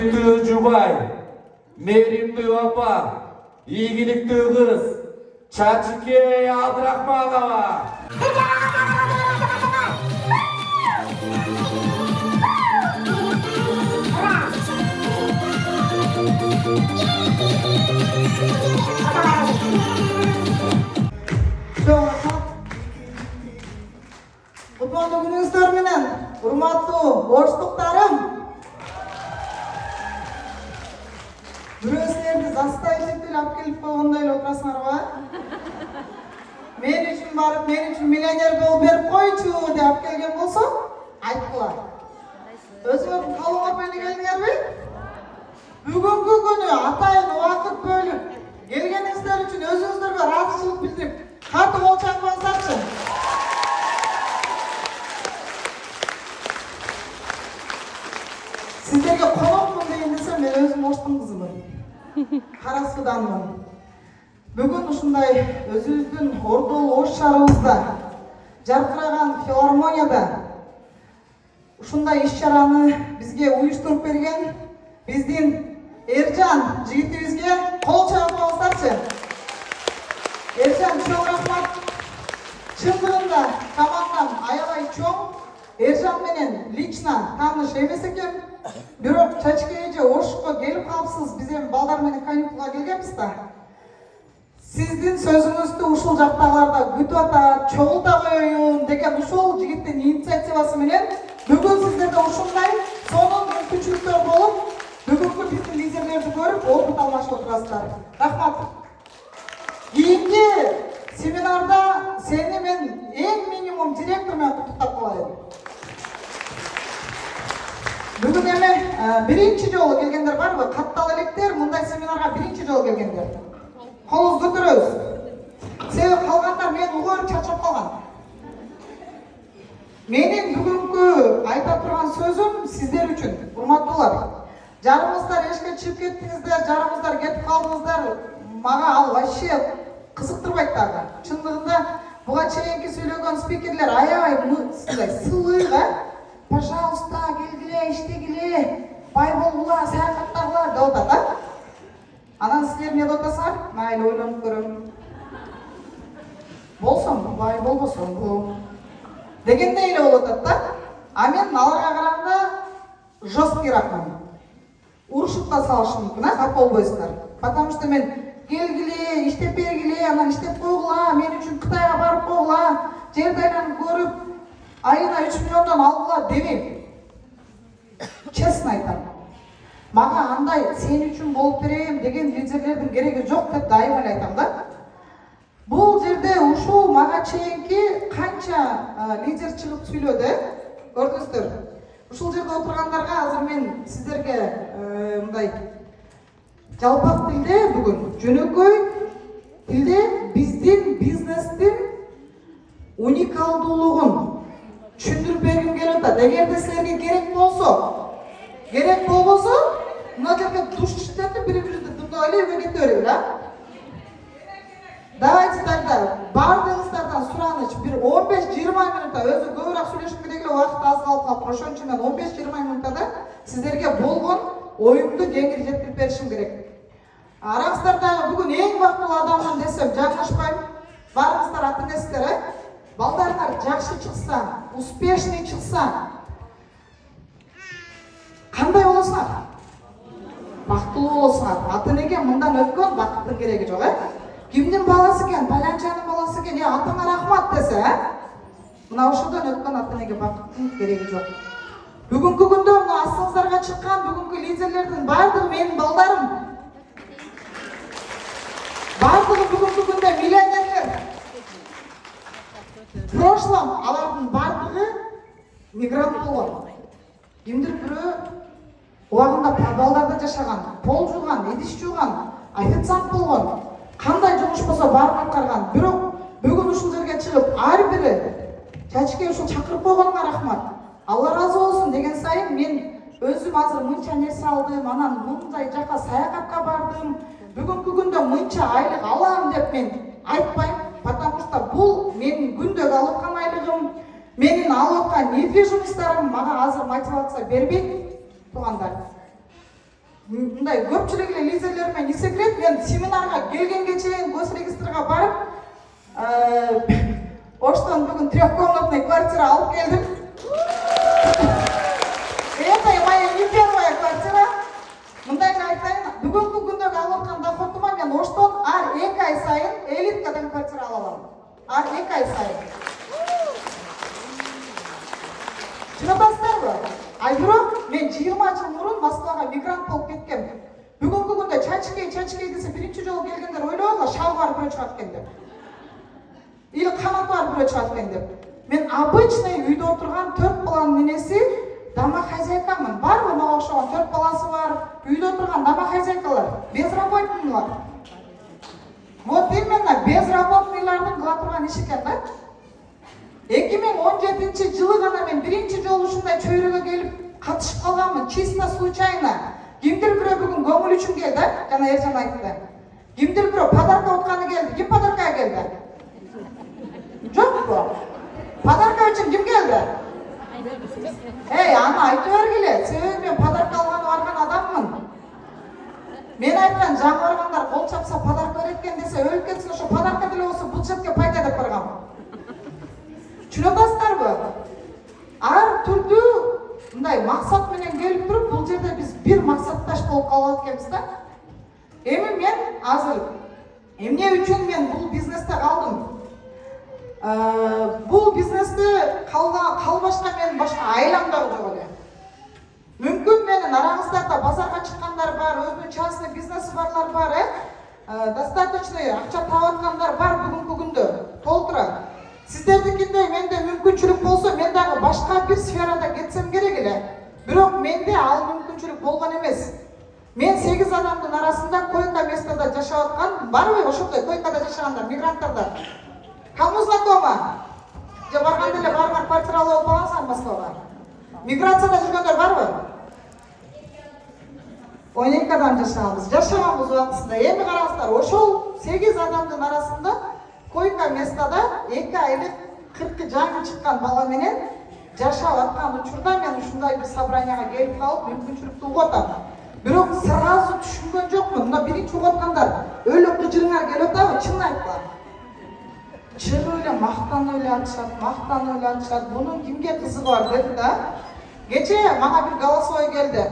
Жубай, Меримді апа, игілікті қыз, Чачике Абдрахманова. Құтманды күніңіздер менен, урматтуу орыстықтарым. Бүрөсілерді застай жектел алып келіп қойғандай отырасыңар ба? Мен үшін барып, мен үшін миллионер болып беріп қойчу деп алып келген болса, айтқылар. Өзіңіздің қалуға мені келдіңер бе? Бүгінгі күні атайын уақыт бөліп, келгеніңіздер үшін өзіңіздерге разышылық білдіріп, қатты қол шапқыздаршы. Сіздерге қонақпын деген десем, мен өзім орыстың қызымын. Қарасуданмын. Бүгін ұшындай өзіміздің ордол ош шарымызда, жарқыраған филармонияда ұшындай іс-шараны бізге ұйыштырып берген біздің Ержан жігітімізге қол шапқыздаршы. Ержан, чоң рахмат. Шындығында командам аябай чоң. Ержан менен лично таныш емес екен. Бирок Чачкеже Ошқа келіп қалыпсыз, біз балдар менен каникулға келгенбіз да. Сіздің сөзіңізді ушул жақтағыларда күтіп ата, чоғылта қойын деген ушул жігіттің инициативасы менен бүгін сіздерде ушундай сонун мүмкүнчүлүктөр болуп, бүгүнкү биздин лидерлерди көрүп, опыт алмашып отурасыздар. Рахмат. Кийинки семинарда сени мен эң минимум директор менен куттуктап коелу. Бүгін эме биринчи жолу келгендер барбы? Каттал электер мындай семинарға биринчи жолу келгендер. Колуңузду көтөрөбүз. Себеби калгандар мен угуп чачап калган. Менин бүгүнкү айта турган сөзүм сиздер үчүн, урматтуулар. Жарымыздар эшикке чыгып кеттиңиздер, жарымыздар кетип калдыңыздар. Мага ал вообще кызыктырбайт дагы. Чындыгында буга чейинки сүйлөгөн спикерлер аябай сылыйга пожалуйста, келгиле, иштегиле, бай болгула, саякаттагыла деп атат да. Анан силер эмне деп атасыңар? Майлы ойлонуп көрөм. Болсом, бай болбосом бу. Дегендей эле болуп атат да. А мен аларга караганда жесткий рахман. Урушуп да салышым мүмкүн, кат болбойсуздар. Потому что мен келгиле, иштеп бергиле, анан иштеп койгула, мен үчүн Кытайга барып койгула, жер айланып көрүп, айына 3 миллиондан алгыла демейм. Честно айтам. Мага андай сен үчүн болуп берем деген лидерлердин кереги жок деп дайым эле айтам да. Бул жерде ушул мага чейинки канча лидер чыгып сүйлөдү, көрдүңүздөр. Ушул жерде отургандарга азыр мен сиздерге мындай жалпак тилде бүгүн жөнөкөй тилде биздин бизнестин уникалдуулугун түшүндүрүп бергим келип атат. Эгерде силерге керек болбосо, мына жерге душ иштетип бири-бирибизди тыңдап эле үйгө кете берели, а? Давайте тогда бардыгыңыздардан сураныч бир 15-20 минутта, өзү көбүрөөк сүйлөшүм керек эле, убакыт аз калып калат. Ошон үчүн мен 15-20 минуттада сиздерге болгон оюмду кеңири жеткирип беришим керек. Араңыздарда бүгүн эң бактылуу адаммын десем жаңылышпайм. Барыңыздар ат энесиздер, балдарыңар жакшы чыкса, успешный чыкса, кандай болосуңар? Бактылуу болосуңар. Ата энеге мындан өткөн бакыттын кереги жок, Кимдин баласы экен, палянчанын баласы экен, атаңа рахмат десе, мына ошодон өткөн ата энеге бакыттын кереги жок. Бүгүнкү күндө мына астыңыздарга чыккан бүгүнкү лидерлердин бардыгы менин балдарым. Бардыгы бүгүнкү күндө миллионерлер. В прошлом алардын бардыгы мигрант болгон. Кимдир бирөө убагында подвалдарда жашаган, пол жууган, идиш жууган, официант болгон. Кандай жумуш болсо баарын аткарган. Бирок бүгүн ушул жерге чыгып, ар бири Чачке ушул чакырып койгонуңа рахмат. Алла разы болсун деген сайын мен өзүм азыр мынча нерсе алдым, анан мындай жака саякатка бардым. Бүгүнкү күндө мынча айлык алам деп мен айтпайм, потому что бул менин күндөгү алып аткан айлыгым, менин алып аткан недвижимосттарым мага азыр мотивация бербейт, туугандар. мындай көпчүлүк эле лидерлер менен секрет, мен семинарга келгенге чейин госрегистрга барып, Оштон бүгүн трехкомнатный квартира алып келдим. Это моя не первая квартира. Мындай айтайын, бүгүнкү күндөгү алып аткан доходума мен Оштон ар 2 ай сайын элиткадан квартира ала алам. Ар 2 ай сайын. Чынабыздарбы? Ай бирок мен 20 жыл мурун Москвага мигрант болуп кеткем. Бүгүнкү күндө чачкей десе биринчи жолу келгендер ойлогола шалбар бирөө чыгат экен деп. Или канат бар бирөө чыгат экен деп. Мен обычный үйдө отурган 4 баланын ненеси домохозяйкамын. Барбы мага окшогон 4 баласы бар, үйдө отурган домохозяйкалар, безработныйлар. Вот именно безработныйлардын кыла турган иши экен да. 2017 жылы гана мен биринчи жолу ушундай чөйрөгө келип катышып калганмын, чисто случайно. Кимдир бирөө бүгүн көңүл үчүн келди, жана Эржан айтты. Кимдир бирөө подарка утканы келди. Ким подаркага келди? Жокпу? Подарка үчүн ким келди? Эй, аны айтып бергиле. Себеби мен подарка алганы барган адаммын. Мен айткан жаңыргандар кол чапса подарка берет экен десе өлүп кетсин, ошо подарка деле болсо бюджетке пайда деп баргам. Түшүнүп атасыздарбы? Ар түрдүү мындай максат менен келип туруп, бул жерде биз бир максатташ болуп калып экенбиз да. Эми мен азыр эмне үчүн мен бул бизнесте калдым? Бул бизнесте калбашка мен башка айлам дагы жок эле. Мүмкүн менин араңыздарда базарга чыккандар бар, өзүнүн частный бизнеси барлар бар, достаточно акча таап аткандар бар бүгүнкү күндө, толтура. Сиздердикиндей менде мүмкүнчүлүк болсо, мен дагы башка бир сферада кетсем керек эле. Бирок менде ал мүмкүнчүлүк болгон эмес. Мен 8 адамдын арасында койка местода жашап аткан, барбы ошондой койкада жашагандар, мигранттардар? Кому знакомо? Же барганда эле барган квартира алып алгансыңар Москвага? Миграцияда жүргөндөр барбы? 12 адам жашаганбыз убактысында. Эми караңыздар, ошол 8 адамдын арасында койка местода 2 айлык 40 жаңы чыккан бала менен жашап аткан учурда мен ушундай бир собранияга келип калып мүмкүнчүлүктү угуп атам. Бирок сразу түшүнгөн жокмун. Мына биринчи угуп аткандар өлүп кыжырыңар келип атабы, чын айтпа. Чыгып эле мактанып эле атышат, Бунун кимге кызыгы бар деди да. Кече мага бир голосовой келди.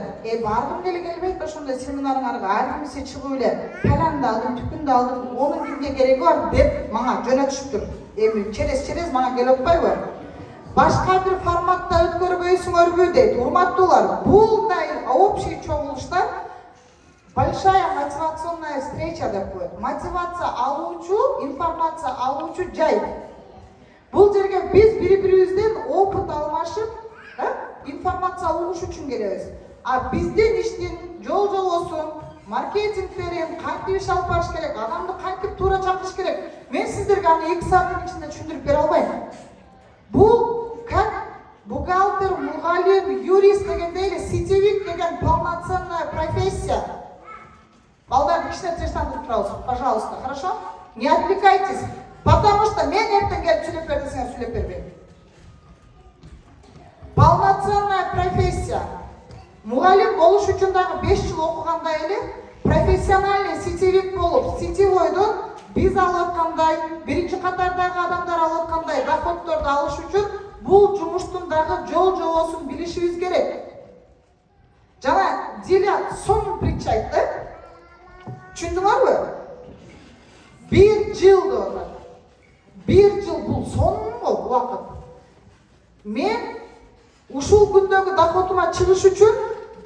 Бардым деле келбейт ошондой семинарыңарга, ар кимиси чыгып эле паланды алдым, түкүндү алдым, онун кимге кереги бар деп мага жөнөтүшүптүр. Эми через мага келип атпайбы? Башка бир форматта өткөрбөйсүңөрбү дейт. Урматтуулар, булдай общий чогулушта большая мотивационная встреча деп коет. Мотивация алуучу, информация алуучу жай. Бул жерге биз бири-бирибизден опыт алмашып, информация алыш үчүн келебиз. А бизден иштин жол-жобосун, маркетингтерин кантип иш алып барыш керек, адамды кантип туура чакырыш керек. Мен сиздерге аны 2 сааттын ичинде түшүндүрүп бере албайм. Бул как бухгалтер, мугалим, юрист дегендей эле сетевик деген полноценная профессия. Балдар, кичине тынчтандырып турабыз, пожалуйста, хорошо? Не отвлекайтесь, потому что мен эртең келип сүйлөп бер десеңер сүйлөп бербейм. Полноценная профессия. Мугалим болуш үчүн дагы 5 жыл окугандай эле профессиональный сетевик болуп, сетевойдон биз алып аткандай, биринчи катардагы адамдар алып аткандай доходдорду алыш үчүн бул жумуштун дагы жол-жобосун билишибиз керек. Жана Диля сон притча айтты. Түшүндүңөрбү? 1 жыл деп атат. 1 жыл бул сонго убакыт. Мен ушул күндөгү доходума чыгыш үчүн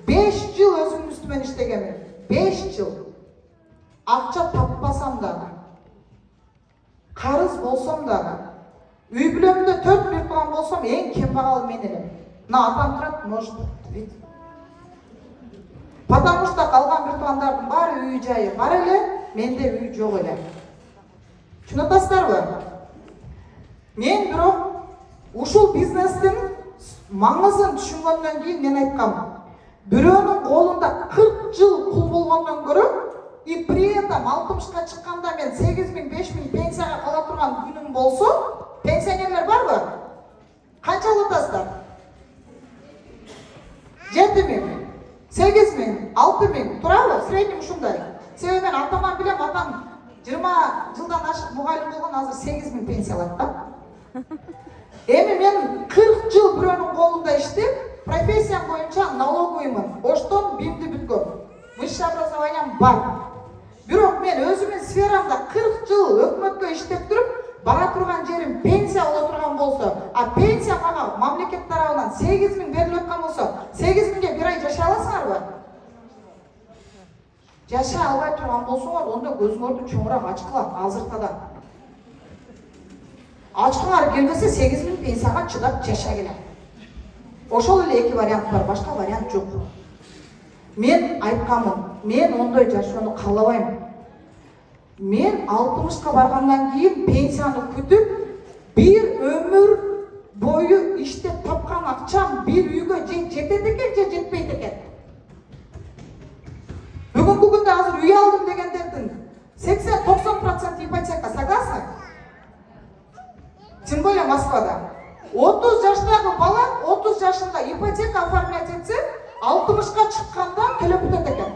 5 жыл өзүмдүн үстүмөн иштегенмин. 5 жыл. Акча таппасам дагы, карыз болсом дагы, үй бүлөмдө 4 бир тууган болсом, эң кембагал мен элем. Мына атам турат, может быть. Потому что калган бир туугандардын баары үй жайы бар эле, менде үй жок эле. Түшүнүп атасыздарбы? Мен бирок ушул бизнестин маңызын түшүнгөндөн кийин мен айткам. Бирөөнүн колунда 40 жыл кул болгондон көрө, и при этом 60ка чыкканда мен 8.000-5.000 пенсияга кала турган күнүм болсо, пенсионерлер барбы? Канча алып атасыздар? 7.000. 8.000, 6.000 турабы? Среднем ушундай. Себеби мен атаман билем, атам 20 жылдан ашык мугалим болгон, азыр 8.000 пенсия алат да. Эми мен 40 жыл бирөөнүн колунда иштеп, профессиям боюнча налоговыймын. Оштон бимди бүткөм. Высшее образованием бар. Бирок мен өзүмүн сферамда 40 жыл өкмөткө иштеп туруп, бара турган жерим пенсия боло турган болсо, а пенсия мага мамлекет тарабынан 8.000 берилип аткан болсо, 8.000ге бир ай жашай аласыңарбы? Жашай албай турган болсоңор, онда көзүңөрдү чоңураак ачкыла, азыртадан. Ачкыңар келбесе 8.000 пенсияга чыдап жашагыла. Ошол эле эки вариант бар, башка вариант жок. Мен айтканмын, мен ондой жашоону каалабайм. Мен 60ка баргандан кийин пенсияны күтүп, бир өмүр бою иштеп тапкан акчам бир үйгө же жетет экен, же жетпейт экен. Бүгүнкү күндө азыр үй алдым дегендердин 80-90% ипотека, согласны? Тем более Москвада. 30 жаштагы бала 30 жашында ипотека оформлять этсе, 60ка чыкканда төлөп бүтөт экен.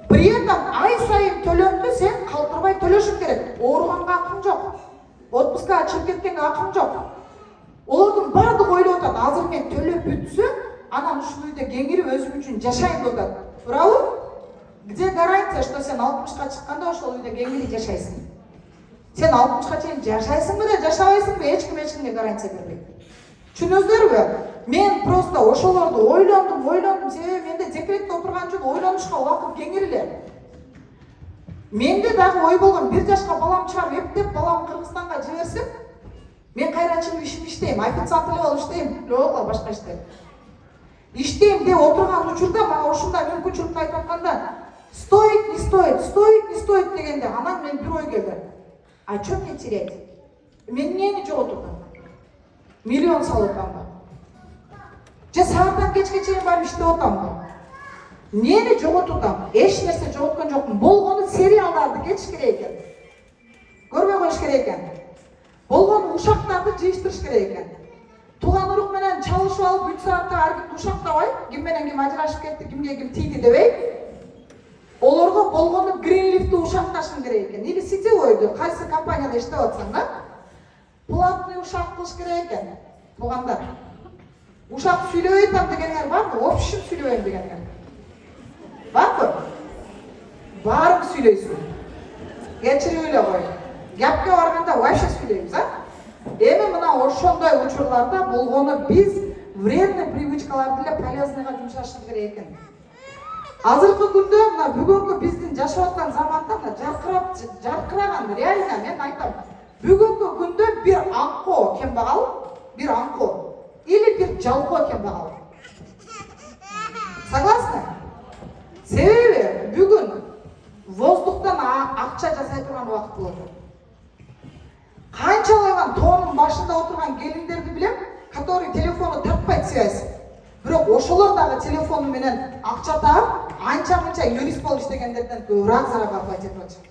При этом ай сайын төлөмдү сен калтырбай төлөшүң керек. Ооруганга акың жок. Отпускага чыгып кеткенге акың жок. Олордун бардыгы ойлоп атат, азыр мен төлөп бүтсөм, анан ушул үйдө кеңирип өзүм үчүн жашайм деп атат. Правы? Где гарантия, что сен 60ка чыкканда ошол үйдө кеңирип жашайсың? Сен 60ка чейин жашайсыңбы да жашабайсыңбы, эч кимге гарантия бербейт. Түшүнөсүздарбы? Мен просто ошолорду ойлондум, себеби менде декретте отурган үчүн ойлонушка убакыт кеңири эле. Менде дагы ой болгон, 1 жашка балам чыгарып эптеп, балам Кыргызстанга жиберсем, мен кайрачылык ишин иштейм, официант эле болуп иштейм, жок, башка иштейм. Иштейм деп отурган учурда мага ушундай мүмкүнчүлүктү айтып атканда, стоит, не стоит дегенде, анан мен бир ой келди. А что мне терять? Мен эмнени жоготурдум? Миллион салып атамбы? Же сааттан кечке чейин барып иштеп атамбы? Эмнени жоготурдум? Эч нерсе жоготкон жокмун. Болгону сериалдарды кетиш керек экен. Көрбөй коюш керек экен. Болгону ушактарды жыйыштырыш керек экен. Тууган урук менен чалышып алып 3 саатта ар кимди ушактабай, ким менен ким ажырашып кетти, кимге ким тийди дебей, олорго болгону Гринлифти ушакташың керек экен. Или сетевойду, кайсы компанияда иштеп атсаң да, платный ушак кылыш керек экен. Туугандар. Ушак сүйлөбөй атам дегендер барбы? Общий сүйлөбөйм дегендер. Барбы? Баарын сүйлөйсүң. Кечирип эле кой. Гапка барганда вообще сүйлөйбүз, а? Эми мына ошондой учурларда болгону биз вредный привычкаларды эле полезныйга жумшашыбыз керек экен. Азыркы күндө мына бүгүнкү биздин жашап аткан заманда мына жаркыраган реально мен айтам. Бүгүнкү күндө бир аңко кембагал, бир аңко или бир жалко кембагал. Согласны? Себеби бүгүн воздухтан акча жасай турган убакыт болот. Канчалаган тоонун башында отурган келиндерди билем, который телефону тартпайт связь. Бирок ошолор дагы телефону менен акча таап, анча-мынча юрист болуп иштегендерден көбүрөөк зарабатывать этип атышат.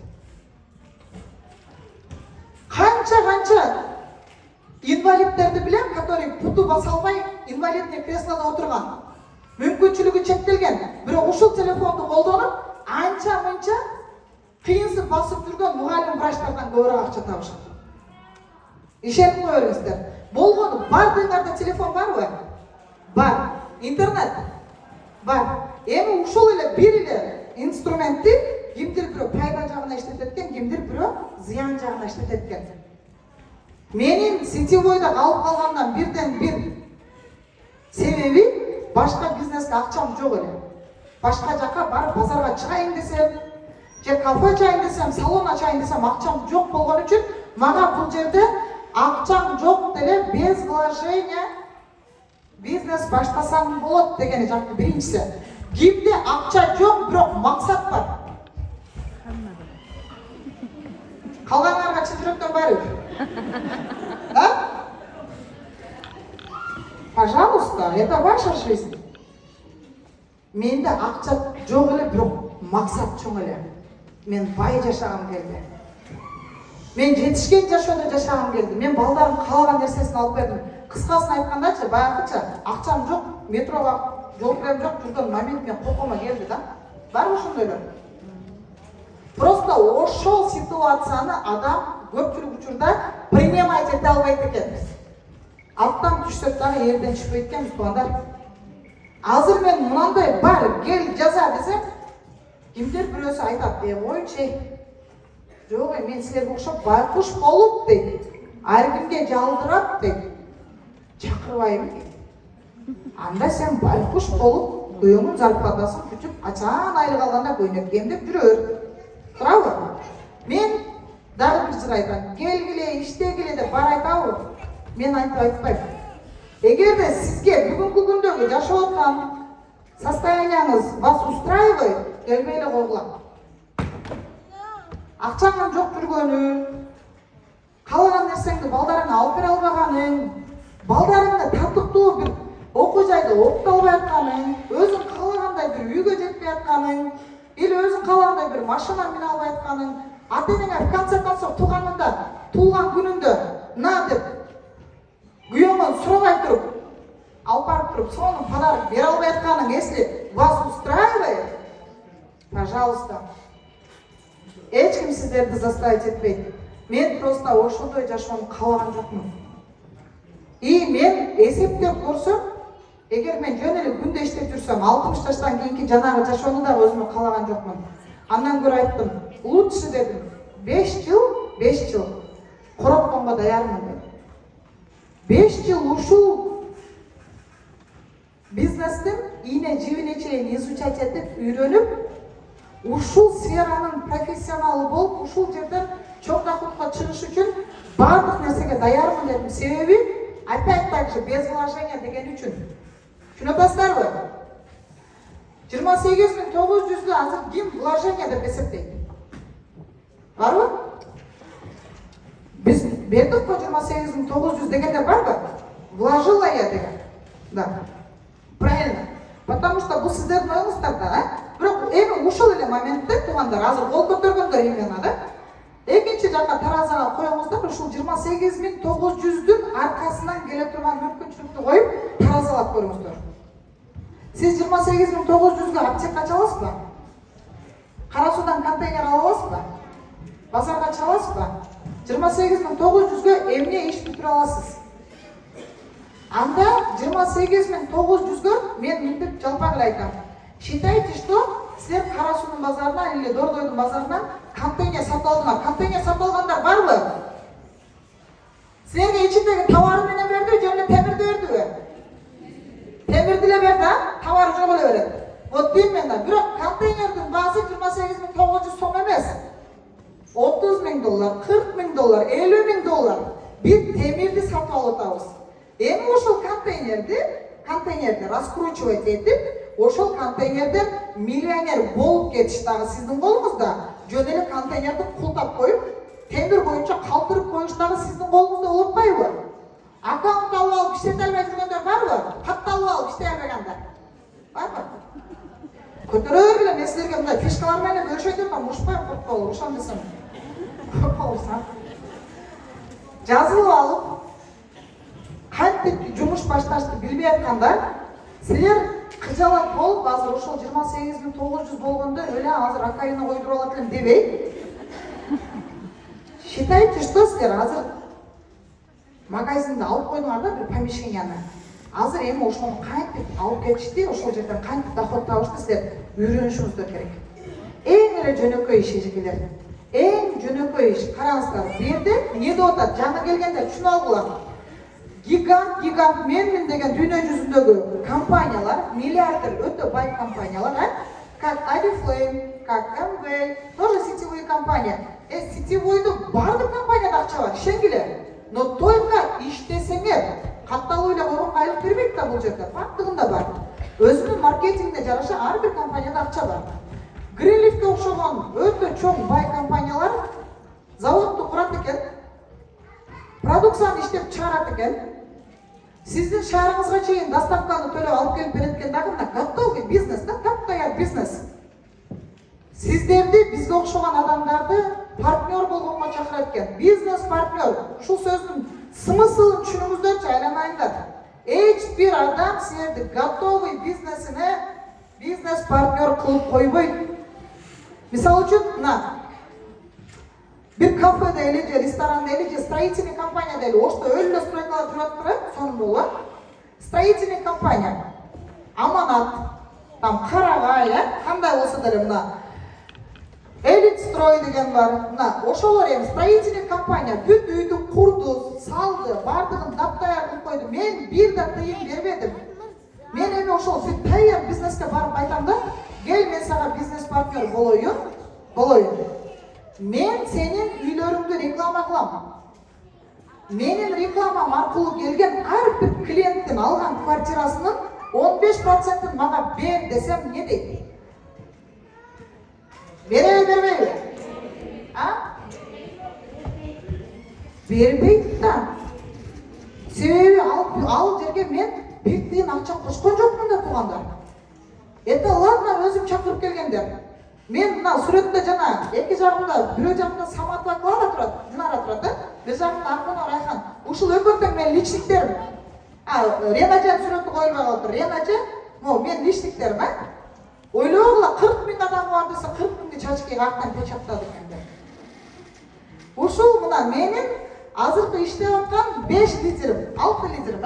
Канча инвалидтерди билем, который путу баса албай инвалидный креслода отурган. Мүмкүнчүлүгү чектелген, бирок ушул телефонду колдонуп, анча-мынча кыйынсып басып жүргөн мугалим врачтардан көбүрөөк акча табышат. Ишенип кое бериңиздер. Болгону бардыгыңарда телефон барбы? Бар. Интернет бар. Эми ушул эле бир эле инструментти кимдир бирөө пайда жагына иштетет экен, кимдир бирөө зыян жагына иштетет экен. Менин сетевойдо калып калгандан бирден бир себеби башка бизнеске акчам жок эле. Башка жака барып базарга чыгайын десем, же кафе ачайын десем, салон ачайын десем акчам жок болгон үчүн мага бул жерде акчам жок деле без вложения бизнес баштасаң болот дегени жакты биринчиси. Кимде акча жок, бирок максат бар. Калгандарга чын жүрөктөн барып. Да? Пожалуйста, это ваша жизнь. Менде акча жок эле, бирок максат чоң эле. Мен бай жашагым келди. Мен жетишкен жашоодо жашагым келди. Мен балдарым каалаган нерсесин алып бердим. Кыскасын айткандачы, баягыча акчам жок, метрого жол кірем жоқ жүрген момент мен қоқыма келді да. Бар ошондойлор. Просто ошол ситуацияны адам көпчүлүк учурда принимать ете албайт экенбиз. Алттан түшсөк дагы элден түшпөйт экенбиз туугандар. Азыр мен мынандай бар, кел жаза десем, кимдер бирөөсү айтат, ойчи. Жок, мен силерге окшоп байкуш болуп дейт. Ар кимге жалдырап дейт. Чакырбайбы дейт. Анда сен байкуш болуп, күйөөңүн зарплатасын күтүп, ачаан айлык алганда көйнөк кийимдеп жүрөр. Туурабы? Мен дагы бир жыр айтам. Келгиле, иштегиле деп бар айтабы? Мен айтпайм. Эгерде сизге бүгүнкү күндөгү жашап аткан состоянияңыз вас устраивает, келбей эле койгула. Акчаңдын жок жүргөнү, каалаган нерсеңди балдарыңа алып бере албаганың, балдарыңды татыктуу бир окуу жайда окута албай атканың, өзүң каалагандай бир үйгө жетпей атканың, или өзүң каалагандай бир машина мине албай атканың, ата-энеңе в конце концов туулган күнүндө на деп күйөөңөн сурабай туруп, алып барып туруп, сонун подарок бере албай атканың, если вас устраивает, пожалуйста, эч ким сиздерди заставить этпейт. Мен просто ошондой жашоону каалаган жокмун. И мен эсептеп көрсөм, эгер мен жөн эле күндө иштеп жүрсөм, 60 жаштан кийинки жанагы жашоону да өзүмө каалаган жокмун. Андан көрө айттым, лучше дедим, 5 жыл коротконго даярмын деп. 5 жыл ушул бизнестин ийне жибине чейин изучать этип, үйрөнүп, ушул сферанын профессионалы болуп, ушул жерден чоң доходко чыгыш үчүн бардык нерсеге даярмын дедим. Себеби опять так же без вложения деген үчүн. Түшүнүп атасыздарбы? 28.900'дү азыр ким вложение деп эсептейт? Барбы? Биз бердик го 28.900 дегенде барбы? Вложила я деген. Да. Правильно. Потому что бул сиздердин оюңуздар да, бирок эми ушул эле моментте туугандар азыр кол көтөргөндөр именно да. Экинчи жакка таразага коюңуздар, ушул 28.900'дүн аркасынан келе турган мүмкүнчүлүктү коюп, таразалап көрүңүздөр. Сиз 28.900'гө аптека ачасызбы? Кара суудан контейнер ала аласызбы? Базарга чыга аласызбы? 28.900'гө эмне иш бүтүрө аласыз? Анда 28.900'гө мен мынтип жалпак эле айтам. Считайте, что силер кара суунун базарынан или Дордойдун базарынан контейнер сатып алдыңар. Контейнер сатып алгандар барбы? Силерге ичиндеги товары менен берди, же эле темирди бердиби? Темирди эле берди, товары жок эле берет. Вот именно. Бирок контейнердин баасы 28.900 сом эмес. $30.000, $40.000, $50.000 бир темирди сатып алып атабыз. Эми ошол контейнерди раскручивать этип, ошол контейнерден миллионер болуп кетиш дагы сиздин колуңузда. Жөн эле контейнерди култап коюп, темир боюнча калтырып коюш дагы сиздин колуңузда болуп атпайбы? Аккаунт алып алып иштете албай жүргөндөр барбы? Катты алып алып иштей албагандар. Барбы? Көтөрө бергиле, мен силерге мындай фишкалар менен бөлүшөйт деп, ушпай коркпол, ушан десем. Коркполсам. Жазылып алып, кантип жумуш башташты билбей аткандар, силер кыжалат болуп, азыр ошол 28.900 болгондо эле азыр акайына койдуруп алат элем дебей. Считайте, что силер азыр магазинде алып койдуңар да бир помещенияны. Азыр эми ошону кантип алып кетишти, ошол жерден кантип доход табышты силер үйрөнүшүңүздөр керек. Эң эле жөнөкөй иш эжекелер. Эң жөнөкөй иш. Караңыздар, бу жерде эмне деп атат? Жаңы келгендер түшүнүп алгыла. Гигант менмин деген дүйнө жүзүндөгү компаниялар, миллиардер өтө бай компаниялар, как Oriflame, как MV, тоже сетевые компании. Сетевойду бардык компанияда акча бар, ишенгиле. Но только иштесеңер, катталып эле койгонго айлык бербейт да бул жерде. Бардыгында бар. Өзүнүн маркетингине жараша ар бир компанияда акча бар. Greenleaf'ке окшогон өтө чоң бай компаниялар заводду курат экен. Продукцияны иштеп чыгарат экен. Сиздин шаарыңызга чейин доставканы төлөп алып келип берет экен дагы мына готовый бизнес да, таптаяр бизнес. Сиздерди бизге окшогон адамдарды партнер болгонго чакырат экен. Бизнес партнер. Ушул сөздүн смыслын түшүнүңүздөрчү, айланайындар. Hiçbir adam seni готовый бизнес партнер kılıp koymaydı. Misal için, bir kafede elice, restoranda elice, строительный компания deli, oşta öyle stroykalar durattıra, sonunda olan. Строительный компания, amanat, tam karagaya, kanday olsa derim, Elit stroy degen var, oşolar hem строительный компания, büt üydü kurdu, saldı, bardığın daptayar kılıp koydu. Men bir de tıyım vermedim. Men emi oşol, sen tayyar bizneske barıp aytam da, gel men sana biznes partner boloyun. Men senin üylörüngdü reklama kılam. Menin reklamam arkılı gelgen her bir klientin algan kvartirasının 15%'ın maga ber desem ne deydi? Vermeydi. Vermeydi da. Sebebi al жерге men bir tiyin akça koşkon jokmун da tuğandar. Ладно, özüm çakırıp kelgender. Men mына сүрөттө жана эки жагымда, бирөө жагымда Самат Клара турат, Динара турат, бир жагымда Арканор Айхан. Ушул экөөтөң менин личниктерим. Ренажа сүрөттү коюлбай калыптыр. Ренажа, мен личниктерим, Ойлогула 40 000 адам бар десе 40 000 чачки картан печаттады экен. Ушул мына менин азыркы иштеп аткан 5 литрим, 6 литрим,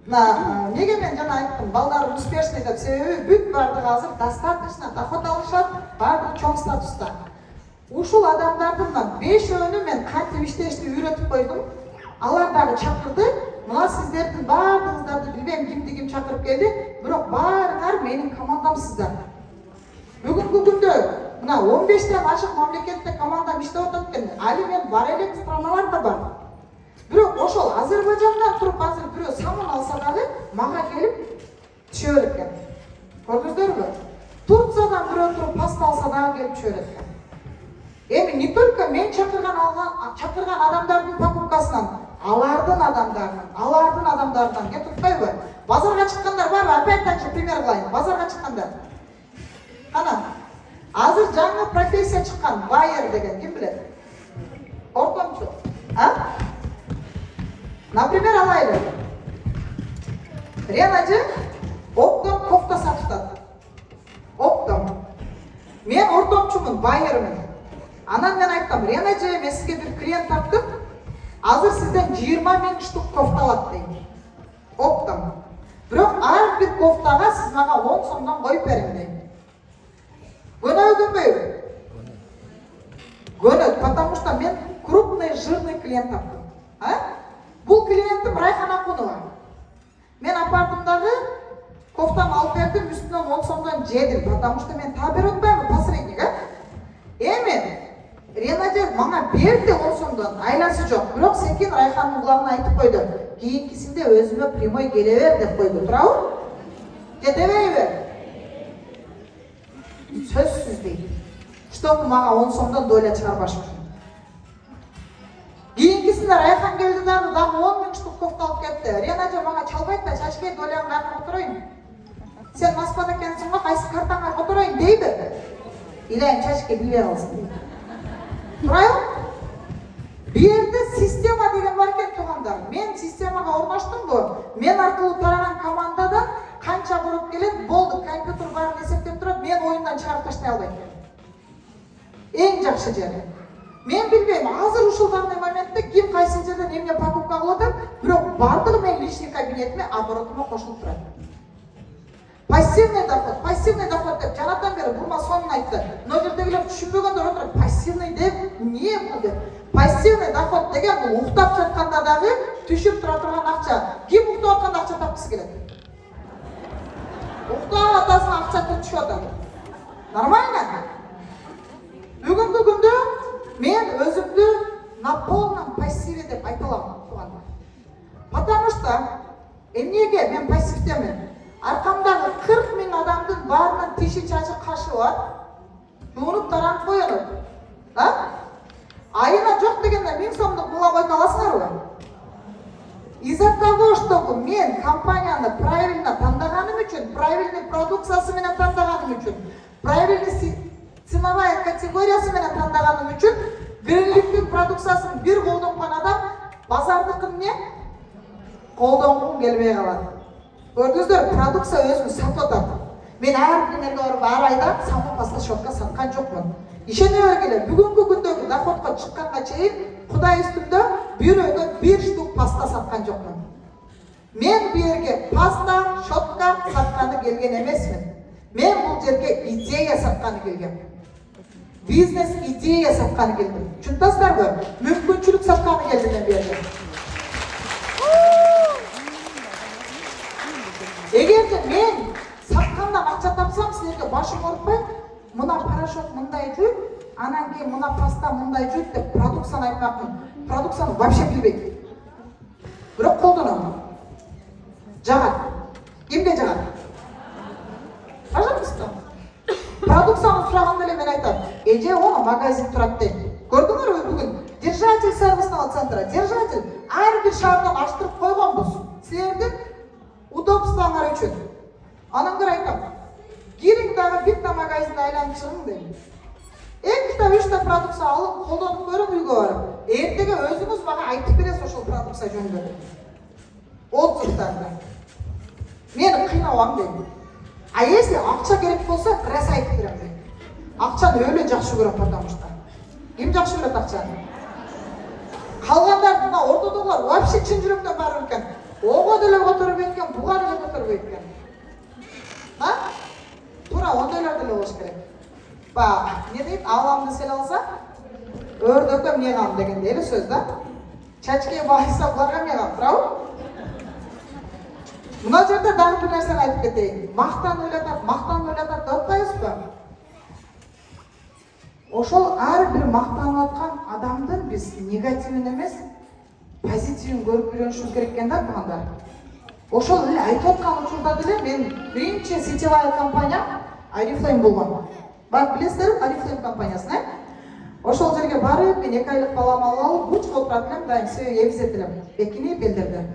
Неге мен жана айттым, балдар успешный деп, себеби бүт бардыгы азыр достаточно доход алышат, бардыгы чоң статуста. Ушул адамдардын 5-өөнү мен кантип иштешти үйрөтүп койдум. Алар дагы чакырды. Мына сиздердин бардыгыңыздарды билбейм ким чакырып келди, бирок баарыңар менин командамсыздар. Бүгүнкү күндө мына 15тен ашык мамлекетте командам иштеп атат экен. Али мен бар элек страналар да бар. Бирок ошол Азербайжандан туруп азыр бирөө самын алса дагы мага келип түшө берет экен. Көрдүңүздөрбү? Турциядан бирөө туруп паста алса дагы келип түшө берет экен. Эми не только мен чакырган адамдардын покупкасынан, алардын адамдарынан кетип атпайбы? Базарга чыккандар барбы? Опять так же пример кылайын. Базарга чыккандар. Кана, азыр жаңы профессия чыккан, байер деген, ким билет? Ортомчу. Например, алайлы. Ренажы оптом кофта сатып. Оптом. Мен ортомчумун, байермин. Анан мен айттым, Ренажы, мен сизге бир клиент таптым. Азыр сизден 20 000 штук кофта алат дейм. Оптом. Бирок ар бир кофтага сиз мага 10 сомдон коюп бериң дейм. Көнөдүнбөйбү? Көнөт, потому что мен крупный, жирный клиент таптым. Бул клиентим Райхан Акунова. Мен апардым дагы кофтаны алып бердим, үстүнөн 10 сомдон жедим, потому что мен таап берип атпаймынбы посредник, Эми Ренажы мага берди 10 сомдон, айласы жок. Бирок секин Райхандын кулагына айтып койду. Кийинкисинде өзүмө прямой келе бер деп койду. Туурабы? Кетебейби? Сөзсүз дейт. Чтобы мага 10 сомдон доля чыгарбаш үчүн. Кийинкисинде Райхан келди дагы 10 000 штук кофта алып кетти. Ренажы мага чалбайт да, чачкей доляңды кайра отуруйм. Сен Москвада экенсиң го, кайсы картаңа отуруйм дейби? Илайым чачкей билбей калсын. Туурабы? Бу жерде система деген бар экен туугандар. Мен системага орноштумбу? Мен аркылуу тараган командадан канча куруп келет, болду, компьютер баарын эсептеп турат, мен оюндан чыгарып таштай албайм. Эң жакшы жери. Мен билбейм, азыр ушул данный моментте ким кайсы жерден эмне покупка кылып атат, бирок бардыгы менин личный кабинетиме, оборотума кошулуп турат. Пассивный доход деп жанатан бери бурма сонун айтты. Но жердегилер түшүнбөгөндөр отуруп, пассивный деп эмне бул деп. Пассивный доход деген бул уктап жатканда дагы түшүп тура турган акча. Ким уктап атканда акча тапкысы келет? Уктап атасың, акча түшүп атат. Нормально? Бүгүнкү күндө мен өзүмдү на полном пассиве деп айта алам, туугандар. Потому что эмнеге мен пассивдемин? Аркамдагы 40 000 адамдын баарынын тиши, чачы, кашы бар. Жуунуп таранып коёнут. Айына жок дегенде 1000 сомдук буга който аласыңарбы? Из-за того, что мен компанияны правильно тандаганым үчүн, правильный продукциясы менен тандаганым үчүн, правильный ценовая категориясы менен тандаганым үчүн, бириликтин продукциясын бир колдонкон адам базардыкын эмне? колдон кум келбей калат. Көрдүңүздөр, продукция өзүн сатып атат. Мен ар күнү барып ар айда сампа паста щетка саткан жокмун. Ишене бергиле, бүгүнкү күндөгү доходко чыкканга чейин Кудай үстүндө бир өйдө 1 штук паста саткан жокмун. Мен бу жерге паста, щетка сатканы келген эмесмин. Мен бул жерге идея сатканы келгем. Бизнес идея сатканы келдим. Түшүнөсүздарбы? Мүмкүнчүлүк сатканы келдим мен бу жерге. Эгерде мен саткандан акча тапсам, силерге башым оорутпай, мына порошок мындай жүйт, анан кийин мына паста мындай жүйт деп продукцияны айтмакмын. Продукцияны вообще билбейт. Бирок колдоном. Жагат. Кимге жагат? Пожалуйста. Продукцияны сураганда эле мен айтам. Эже оно магазин турат дейт. Көрдүңөрбү бүгүн? Держатель сервисного центра, держатель ар бир шаардан аштырып койгонбуз. Силердин удобствоңор үчүн. Анан көрө айтам. Кириң дагы битта магазинди айланып чыгың дейм. 2-3 продукция алып колдонуп көрүп үйгө барып. Эртеге өзүңүз мага айтып бересиз ошол продукция жөнүндө. Отзывдарды. Мени кыйнабаң дейм. А если акча керек болсо, раз айтып берем дейм. Акчаны өлө жакшы көрөм, потому что. Ким жакшы көрөт акчаны? Калгандар мына ортодогулар вообще чын жүрөктөн барып экен. Ого деле көтөрбөйт экен, буга деле көтөрбөйт экен. Ha? Тура ондайлар деле болуш керек. Ба, не дейт? Аламды сел алса, өрдөккө эмне калам деген эле сөз да. Чачке байса буларга эмне калам, туурабы? Мына жерде дагы бир нерсени айтып кетейин. Мактан ойлатат деп атпайбызбы? Ошол ар бир мактанып аткан адамдын биз негативин эмес, позитивин көрүп үйрөнүшүбүз керек экен да, туугандар. Ошол эле айтып аткан учурда деле мен биринчи сетевая компания Oriflame болгон. Бар билесиздерби Oriflame компаниясын, э? Ошол жерге барып, мен 2 айлык баламды алып, бучка отурат элем, дайым себеби эмзет элем. Экини белдерди.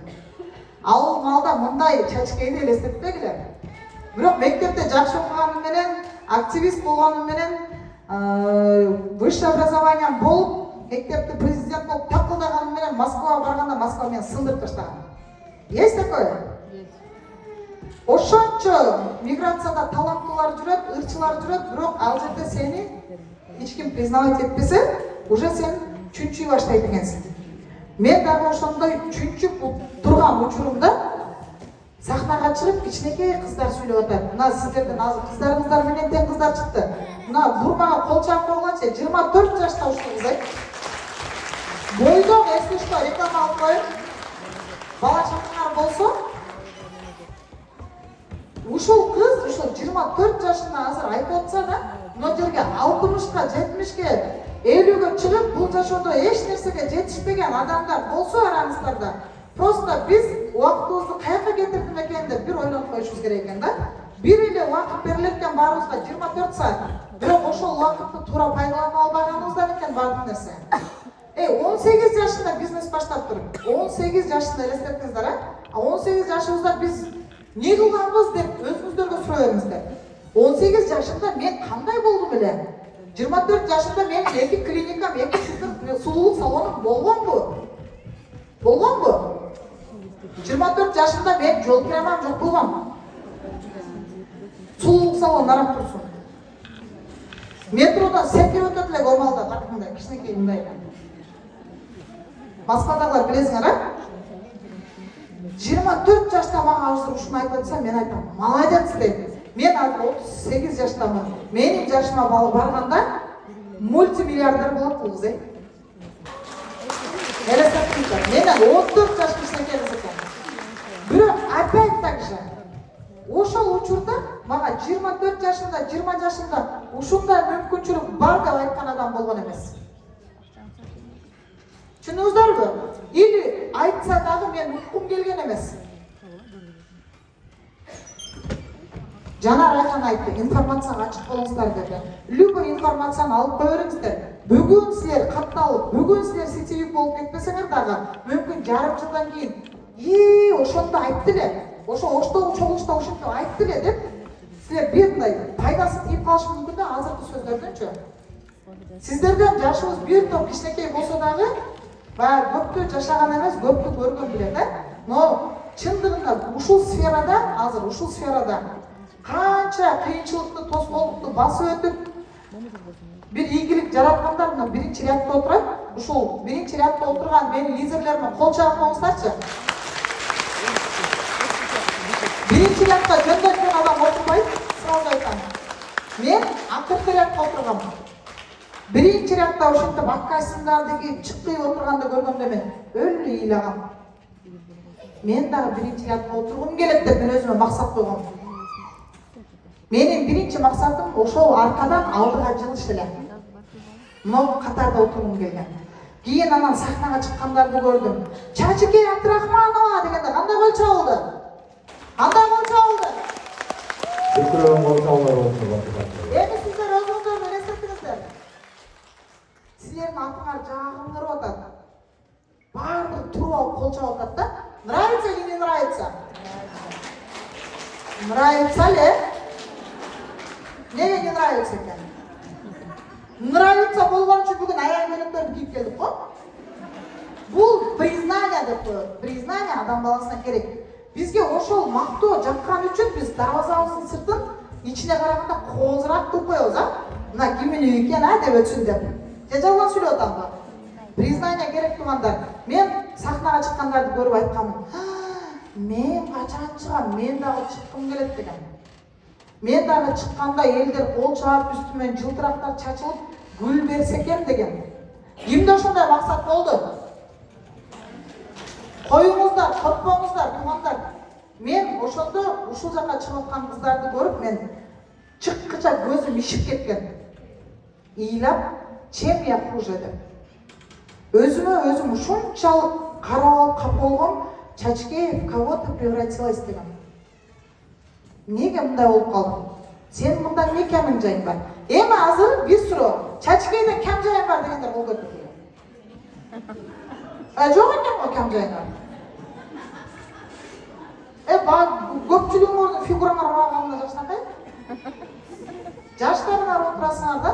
Ал малда мындай чачкейди элестетпегиле. Бирок мектепте жакшы окуганым менен, активист болгонум менен, высшее образование болуп, мектепте президент болуп такылдаганым менен Москвага барганда Москва мени сындырып таштаган. Есть такое? Ошончо миграцияда таланттуулар жүрөт, ырчылар жүрөт, бирок ал жерде сени эч ким признавать этпесе, уже сен чүнчүй баштайт экенсиң. Мен дагы ошондой чүнчүп турган учурумда сахнага чыгып кичинекей кыздар сүйлөп атат. Мына сиздердин азыр кыздарыңыздар менен тең кыздар чыкты. Мына бурмага кол чаап койгончу 24 жашта ушул кыз айт. Бойдон эски что реклама алып коюп, бала чакаңар болсо, ушул кыз ушул 24 жашында азыр айтып атса да, мына жерге 60ка, 70ке, 50ге чыгып, бул жашоодо эч нерсеге жетишпеген адамдар болсо араңыздарда, просто биз убактыбызды каяка кетирдим экен деп бир ойлонуп коюшубуз керек экен да. Бир эле убакыт берилет экен баарыбызга 24 саат. Бирок ошол убакытты туура пайдалана албаганыбыздан экен баардык нерсе. 18 жашында бизнес баштап туруп, 18 жашында элестетиңиздер, а 18 жашыбызда биз не кылганбыз деп өзүңүздөргө сурай бериңиздер. 18 жашында мен кандай болдум эле? 24 жашында мен 2 клиникам, 2 сулуулук салонум болгонбу? Болгонбу? 24 жашында мен жол кирамам жок болгон. Сулуулук салон арап турсун. Метродан секирип өтөт эле гомалда, такындай кичинекей мындай. Москвадагылар билесиңер, а? 24 жашта мага азыр ушуну айтып атса, мен айтам, молодец дейм. Мен азыр 38 жаштамын. Менин жашыма барганда мультимиллиардер болот бул кыз. Элестетиңиздер, менен 14 жаш кичинекей кыз экен. Бирок опять так же. Ошол учурда мага 24 жашында, 20 жашында ушундай мүмкүнчүлүк бар деп айткан адам болгон эмес. Түшүнүңүздөрбү? Или айтса дагы мен уккум келген эмес. Жана Райхан айтты, информацияга ачык болуңуздар деди. Любой информацияны алып кое бериңиздер. Бүгүн силер катталып, бүгүн силер сетевик болуп кетпесеңер дагы, мүмкүн жарым жылдан кийин, ошондо айтты эле. Оштогу чогулушта ошентип айтты эле деп силер бириндай пайдасы тийип калышы мүмкүн да азыркы сөздөрдөнчү. Сиздерден жашыбыз бир топ кичинекей болсо дагы, баягы көптү жашаган эмес, көптү көргөн билет, Но чындыгында ушул сферада, азыр ушул сферада канча кыйынчылыкты, тоскоолдукту басып өтүп бир ийгилик жараткандар мына биринчи рядда отурат. Ушул биринчи рядда отурган менин лидерлериме кол чабыңыздарчы. Биринчи рядда жөндөкөн адам отурбайт, сразу айтам. Мен акыркы рядда отургам. Биринчи рядда ошентип аккайсыңдардыгы чыккый отурганды көргөндө мен өлү ыйлагам. Мен дагы биринчи рядда отургум келет деп мен өзүмө максат койгом. Менин биринчи максатым ошол аркадан алдыга жылыш эле. Мына катарда отургум келген. Кийин анан сахнага чыккандарды көрдүм. Чачыке Абдрахманова дегенде кандай кол чабылды? Кандай кол чабылды? Бүкүрөң кол чабуулар болсо. Эми сиздер өзүңүздөрдү элестетиңиздер. Силердин атыңар жагыңдырып атат. Баардыгы туруп алып кол чабып атат да. Нравится или не нравится? Нравится ли? Неге не нравится екен? Нравится болгон үчүн бүгүн аяк көйлөктөрдү кийип келдик го. Бул признание деп коет. Признание адам баласына керек. Бизге ошол мактоо жаккан үчүн биз дарбазабыздын сыртын ичине караганда коозураак кылып коебуз, а? Мына кимдин үйү экен, а деп өтсүн деп. Же жалган сүйлөп атамбы? Признание керек туугандар. Мен сахнага чыккандарды көрүп айтканмын. Мен качан чыгам? Мен дагы чыккым келет деген. Мен дагы чыкканда элдер кол чаап үстүмөн жылтырактар чачылып гүл берсе экен деген. Кимде ошондой максат болду? Коюңуздар, коркпоңуздар туугандар. Мен ошондо ушул жака чыгып аткан кыздарды көрүп мен чыккыча көзүм ишип кеткен. Ыйлап, чем я хуже деп. Өзүмө өзүм ушунчалык карап алып кап болгом, Чачкеев в кого-то превратилась деген. Неге мындай болуп калдым? Сен мындан эмне кемиң жайың бар? Эми азыр бир суроо. Чачкейде кем жайың бар дегендер кол көтөрдү. Жок экен го кем жайың бар. Көпчүлүгүңөрдүн фигураңар багымда жашнакай. Жаштарыңар отурасыңар да.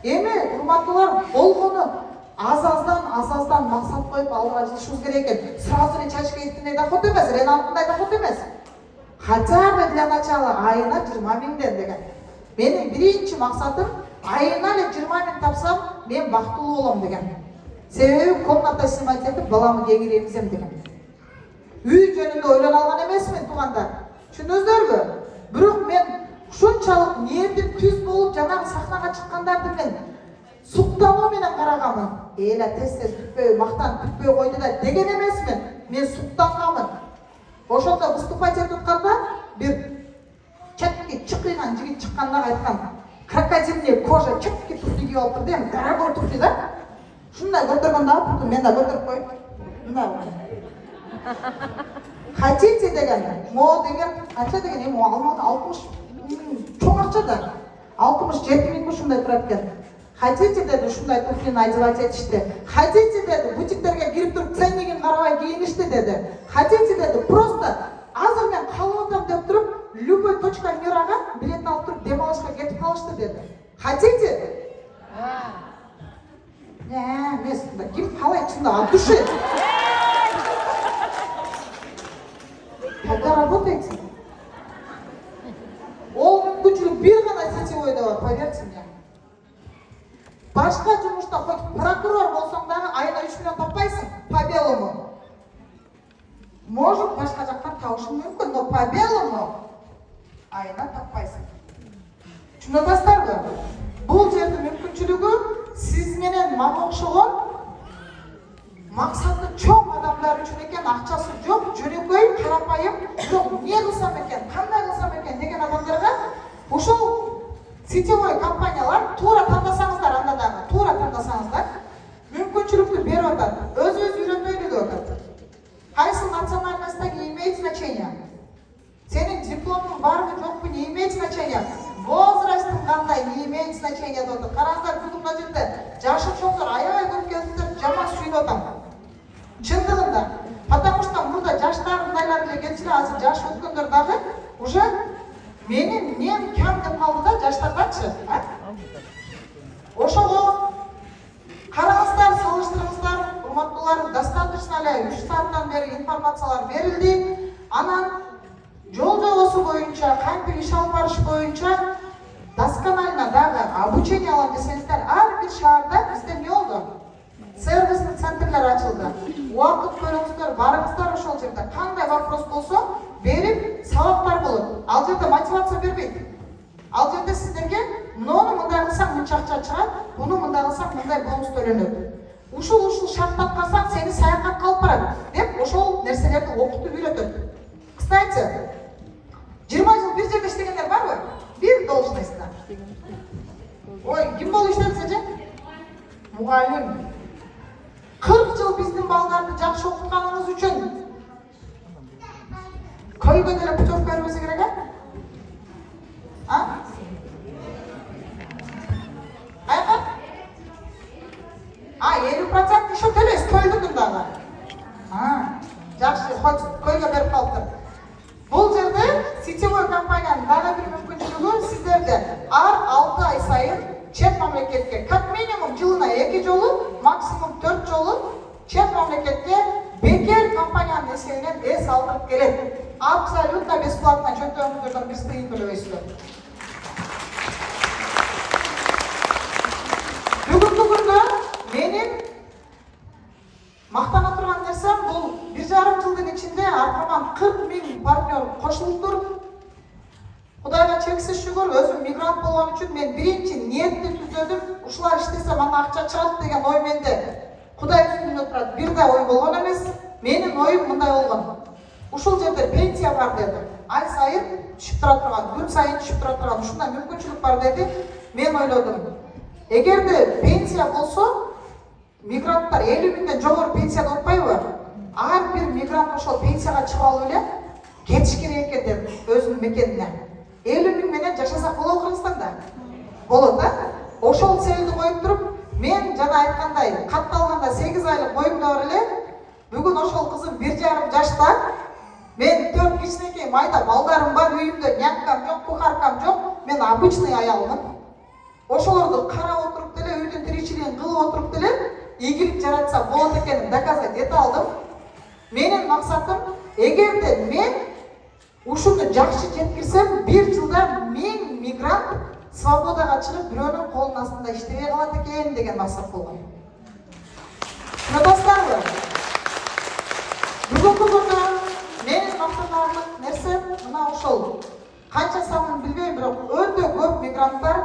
Эми урматтуулар болгону аз-аздан максат коюп алдыга жылышыбыз керек экен. Сразу эле Чачкеевдин доход эмес, Реналдын доход эмес. Хотя бы для начала айына 20 миңден деген. Менин биринчи максатым айына эле 20 миң тапсам, мен бактылуу болом деген. Себеби комната снимать этип баламы кеңири эмизем деген. Үй жөнүндө ойлоно алган эмесмин туугандар. Түшүндүңүздөрбү? Бирок мен ушунчалык ниетим түз болуп жанагы сахнага чыккандарды мен суктануу менен караганмын. Эла тез бүтпөй, мактан бүтпөй койду да деген эмесмин. Мен суктанганмын. Ошондо выступать этип атканда бир четки чыкыйган жигит чыкканда айткан. Крокодильная кожа четки туфли кийип алыптыр дейм. Дорогой туфли да. Шундай көтөргөндө алып, мен да көтөрүп коюп. Мындай. Хотите деген, мо деген, канча деген, эми Алматы 60 чоң акча да. 67 миң ушундай турат экен. Хотите деди ушундай туфлини одевать этишти. Хотите деди бутиктерге кирип туруп ценнигин карабай кийиништи деди. Хотите деди просто азыр мен калып атам деп туруп любой точка мирага билет алып туруп дем алышка кетип калышты деди. Хотите? Эмес, ким калай чында от души. Когда работаете? Ол мүмкүнчүлүк бир гана сетевойдо бар, поверьте мне. Башка жумушта хоть прокурор болсоң дагы айына 3 миллион таппайсың по белому. Может, башка жактан табышың мүмкүн, но по белому айына таппайсың. Түшүнүп атасыздарбы? Бул жердин мүмкүнчүлүгү сиз менен мага окшогон максаты чоң адамдар үчүн экен, акчасы жок, жөнөкөй, карапайым, бирок эмне кылсам экен, кандай кылсам экен деген адамдарга ошол сетевой компаниялар туура тандасаңыздар, анда дагы туура тандасаңыздар, мүмкүнчүлүктү берип атат. Өзүбүз үйрөнбөйлү деп атат. Кайсы национальностьта не имеет значения. Сенин дипломуң барбы жокпу не имеет значения. Возрастың кандай не имеет значения деп атат. Караңыздар, бүгүн мына жерде жашы чоңдор аябай көп келиптир, жаман сүйүп атам. Чындыгында, потому что мурда жаштар мындайлар эле кетчү, азыр жаш өткөндөр дагы уже менин мен кем деп калды да жаштардачы, а? Ошого караңыздар, салыштырыңыздар, урматтуулар. болушулар достаточно эле 3 сааттан бери информациялар берилди. Анан жол жобосу боюнча, кантип иш алып барыш боюнча досконально дагы обучение алам десеңиздер, ар бир шаарда бизде эмне болду? Сервисный центрлер ачылды. Убакыт көрүңүздөр, барыңыздар ошол жерде. Кандай вопрос болсо, берип сабактар болот. Ал жерде мотивация бербейт. Ал жерде сиздерге муну мындай кылсаң мынча акча чыгат, буну мындай кылсаң мындай бонус төлөнөт. Ушул шарттан калсаң сени саякатка алып барат деп ошол нерселерди окутуп үйрөтөт. Кстати, 20 жыл бир жерде иштегендер барбы? Бир должностьта. Ой, ким болуп иштетсе же? Мугалим. 40 жыл биздин балдарды жакшы окутканыңыз үчүн көйгө деле путевка бербесе керек, а? Кайка? 50% еще төлөйсүз, көйгөдүн дагы. Жакшы, хоть көйгө берип калыптыр. Бул жерде сетевой компаниянын дагы бир мүмкүнчүлүгү сиздерде ар 6 ай сайын чет мамлекетке, как минимум жылына 2 жолу, максимум 4 жолу чет мамлекетке бекер компаниянын эсебинен эс алдырып келет. Абсолютно бесплатно чөтөңүздөрдөн бир тыйын төлөбөйсүздөр. Бүгүнкү күндө менин мактана турган нерсем бул 1,5 жылдын ичинде аркаман 40 000 партнер кошулуптур. Кудайга чексиз шүгүр, өзүм мигрант болгон үчүн мен биринчи ниетти түзөдүм. Ушулар иштесе мана акча чыгат деген ой менде. Кудай үстүндө турат. Бир да ой болгон эмес. Менин оюм мындай болгон. Ушул жерде пенсия бар деди. Ай сайын түшүп тура турган, күн сайын түшүп тура турган ушундай мүмкүнчүлүк бар деди. Мен ойлодум. Эгерде пенсия болсо, мигранттар 50 000ден жогору пенсияда отпайбы? Ар бир мигрант ошол пенсияга чыгып алып эле кетиш керек экен деди өзүнүн мекенине. 50 000 менен жашасак болобу Кыргызстанда? Болот, а? Ошол себепти коюп туруп, мен жана айткандай, катталганда 8 айлык боюмда бар эле. Бүгүн ошол кызым 1,5 жашта. Мен 4 кичинекей майда балдарым бар, үйүмдө нямкам жок, кухаркам жок. Мен обычный аялмын. Ошолорду карап отуруп деле, үйдүн тиричилигин кылып отуруп деле, ийгилик жаратса болот экенин доказать эте алдым. Менин максатым, эгерде мен ушуну жакшы жеткирсем, 1 жылда 1000 мигрант свободага чыгып, бирөөнүн колунун астында иштебей калат экен деген максат болгон. Түшүнөсүңөрбү? Бүгүнкү күндө менин мактанарлык нерсе мына ошол. Канча санын билбейм, бирок өтө көп мигранттар,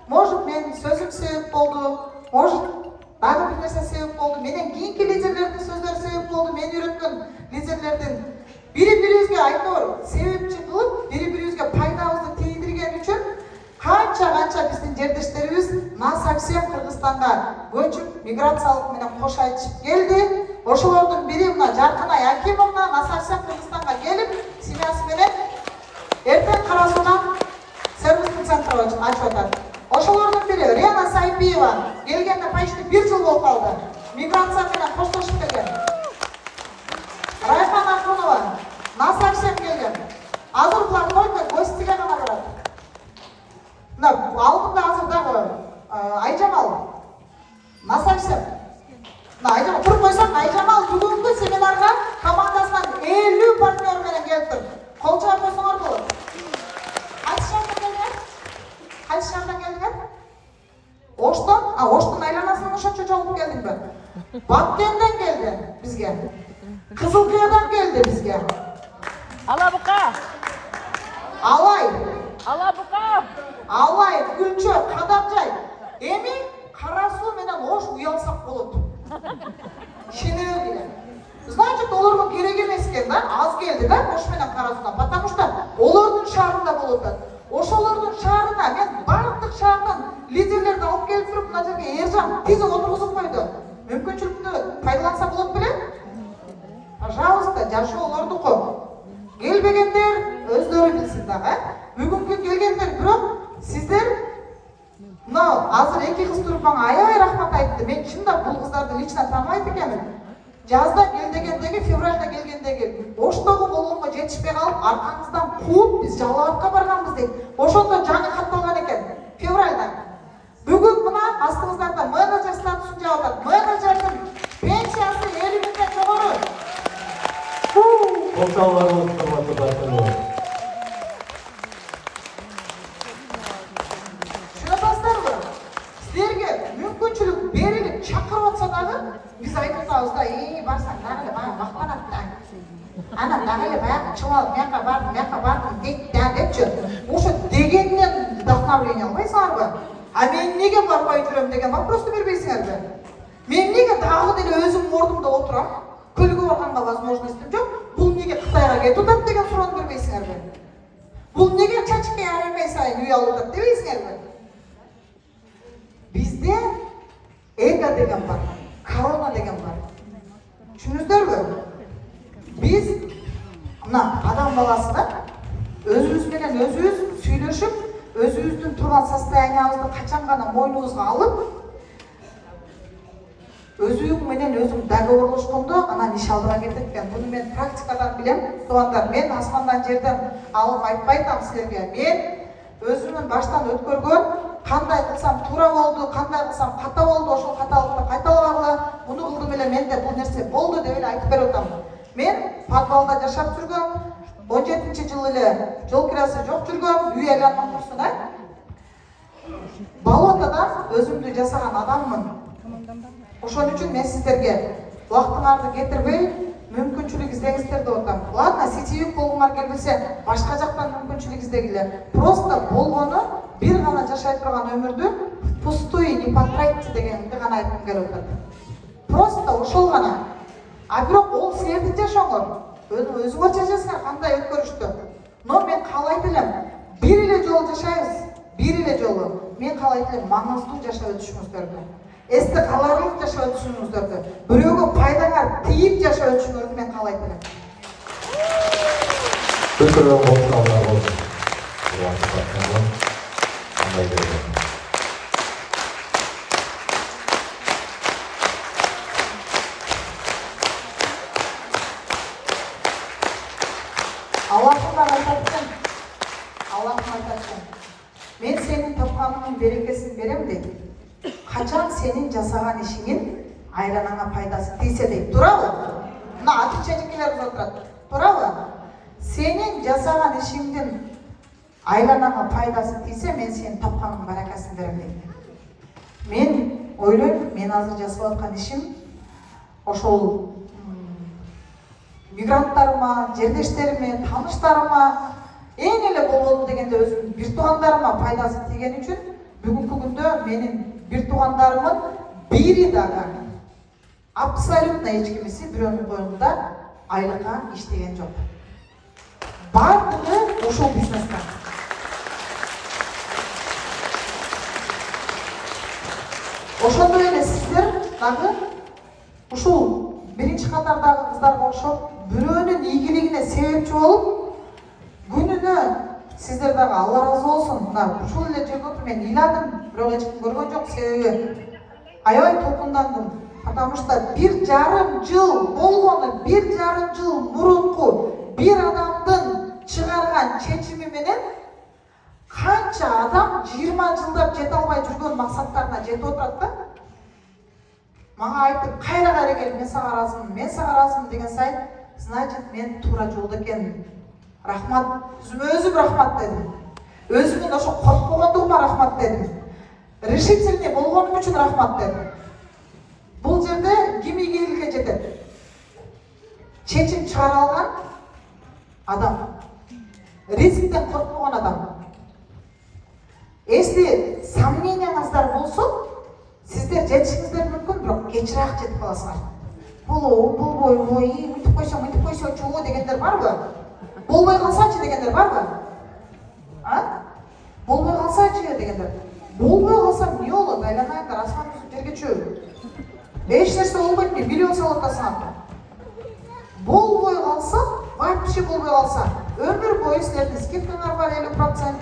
может менин сөзүм себеп болду, может дагы бир нерсе себеп болду, менен кийинки лидерлердин сөздөрү себеп болду, мен үйрөткөн лидерлердин бири-бирибизге айтор себепчи кылып, бири-бирибизге пайдабызды тийдирген үчүн канча биздин жердештерибиз насовсем Кыргызстанга көчүп, миграциялык менен кош айтышып келди. Ошолордун бири мына Жаркынай Акимовна насовсем Кыргызстанга келип, семьясы менен эртең карасынан сервисный центр ачып атат. Ошолордун бири Рена Сайпиева келгенде почти 1 жыл болуп калды. Миграция менен коштошуп келген. Райхан Ахунова насовсем келген. Азыр булар только гостиге гана барат. Мына алдында азыр дагы Айжамал насовсем. Мына Айжамал туруп койсоң, Айжамал бүгүнкү семинарга командасынан 50 партнер менен келиптир. Кол чаап койсоңор болот. Кайсы шаардан келдиңер? Оштон? Оштон айланасынан ошончо жолуп келдиңби? Баткенден келди бизге. Кызылкыядан келди бизге. Алабука. Алай. Алабука. Алай, Гүлчө, Кадамжай. Эми кара суу менен ош уялсак болот. Шенебе. Значит, олорго керек эмес экен да, аз келди да, ош менен кара суудан, потому что олордун шаарында болот да. Ошолордун шаарына мен бардык шаардан лидерлерди алып келип туруп, мына жерге Эржан тизип отургузуп койду. Мүмкүнчүлүктү пайдаланса болот беле? Пожалуйста, жашоолордуку. Келбегендер өздөрү билсин дагы. Бүгүнкү келгендер бирок сиздер мына азыр 2 кыз туруп мага аябай рахмат айтты. Мен чындап бул кыздарды лично тааныбайт экенмин. Жазда келдегендеги, февральда келгендеги Оштогу болгонго жетишпей калып, аркаңыздан кууп биз Жалал-Абадка барганбыз дейт. Ошондо жаңы катталган экен. Февральда. Бүгүн мына астыңыздарда менеджер статусун жаап атат. Менеджердин пенсиясы 50 Оқшаулар болсын, құрметті баршаңыз. Шынатасыздар ғой? Сіздерге мүмкіншілік беріліп шақырып отса дағы, біз айтып тұрмыз да, барсаң, нағылы маған мақтанады да. Ана нағылы баяғы чуалып, мияққа бардым дейді депші. Осы дегеннен вдохновление албайсыңар ғой. А мен неге бармай жүрем деген вопросты бербейсіңер бе? Мен неге тағы деле өзім орнымда отырам? Көлге барғанға возможностьім жоқ. Бұл неге Қытайға кетіп жатады деген сұрауды бербейсіңер бе? Бұл неге чачке арамай сайын үй алып жатады демейсіңер бе? Бізде эго деген бар, корона деген бар. Түсініңіздер бе? Біз мына адам баласына өзімізбенен өзіміз сөйлесіп, өзіміздің тұрған состояниямызды қашан ғана мойнымызға алып, өзіңменен өзің договорлашқанда ана нишалдыға кетеді. Бұны мен практикадан білем, туғандар. Мен аспандан жерден алып айтпайтам сіздерге. Мен өзімнің баштан өткөргөн, қандай қылсам тура болды, қандай қылсам қата болды, ошол қаталықты қайталабагыла, бұны кылдым эле, менде бұл нерсе болды деп эле айтып берип атам. Мен подвалда жашап жүргөм, 17-жылы эле жол кирасы жок жүргөм, үй айланмак турсун, болотодан өзүмдү жасаган адаммын. Ошон үчүн мен сиздерге убактыңарды кетирбей, мүмкүнчүлүк издеңиздер деп атам. Ладно, сетевик болгуңар келбесе, башка жактан мүмкүнчүлүк издегиле. Просто болгону бир гана жашай турган өмүрдү пустую не потратьте дегенди гана айткым келип атат. Просто ошол гана. А бирок ол силердин жашооңор. Өзүңөр жашасыңар кандай өткөрүштү. Но мен каалайт элем, бир эле жолу жашайбыз. Бир эле жолу. Мен каалайт элем маңыздуу жашап өтүшүңүздөрдү. Эсте каларлык жашап өтүшүңүздөрдү. Бирөөгө пайдаңар тийип жашап өтүшүңөрдү мен каалайт элем. Бүкілін оқшаулар болсын. Құрметті баршаңыз. Қандай береді. Аллахым айтатын. Мен сенің тапқаныңның берекесін берем дейді. Қачан сенің жасаған ішіңін айланаңа пайдасы тисе дейді. Тура ғой? Мына аты-шәжікелер отырады. Тура ғой? Сенің жасаған ішіңдің айланаңа пайдасы тисе, мен сенің тапқаныңның баракасын берем дейді. Мен ойлаймын, мен азыр жасап жатқан ішім ошол мигранттарыма, жердештериме, таныштарыма, эң эле болбоду дегенде өзүмдүн бир туугандарыма пайдасы тийген үчүн бүгүнкү күндө менин бир туугандарымдын бири дагы абсолютно эч кимиси бирөөнүн коюнда айлыкка иштеген жок. Баардыгы ошол бизнесте. Ошондой эле сиздер дагы ушул биринчи катардагы кыздарга окшоп бирөөнүн ийгилигине себепчи болуп, күнүнө сиздер дагы Алла разы болсун. Мына ушул эле жерге мен ыйладым, бирок эч ким көргөн жок, себеби аябай толкундандым. Потому что 1,5 жыл болгону, 1,5 жыл мурунку бир адамдын чыгарган чечими менен канча адам 20 жылдап жете албай жүргөн максаттарына жетип отурат да. Мага айтып, кайра келип мен сага ыраазымын деген сайын, значит мен туура жолдо экенмин. Рахмат, өзүм рахмат дедим. Өзүмдүн ошо коркпогондугума рахмат дедим. Решительный болгонум үчүн рахмат дедим. Бул жерде ким ийгиликке жетет? Чечим чыгара алган адам. Рисктен коркпогон адам. Если сомненияңыздар болсо, сиздер жетишиңиздер мүмкүн, бирок кечирээк жетип каласыңар. Болбойбу, мынтип койсочу дегендер барбы? Болбой калсачы дегендер барбы? Болбой калсачы дегендер. Болбой калсам эмне болот? Айланайындар, асман түзүп жерге чөп. Эч нерсе болбойт, миллион салып атасыңар. Болбой калса, вообще болбой калса, өмүр бою силердин скидкаңар бар 50%.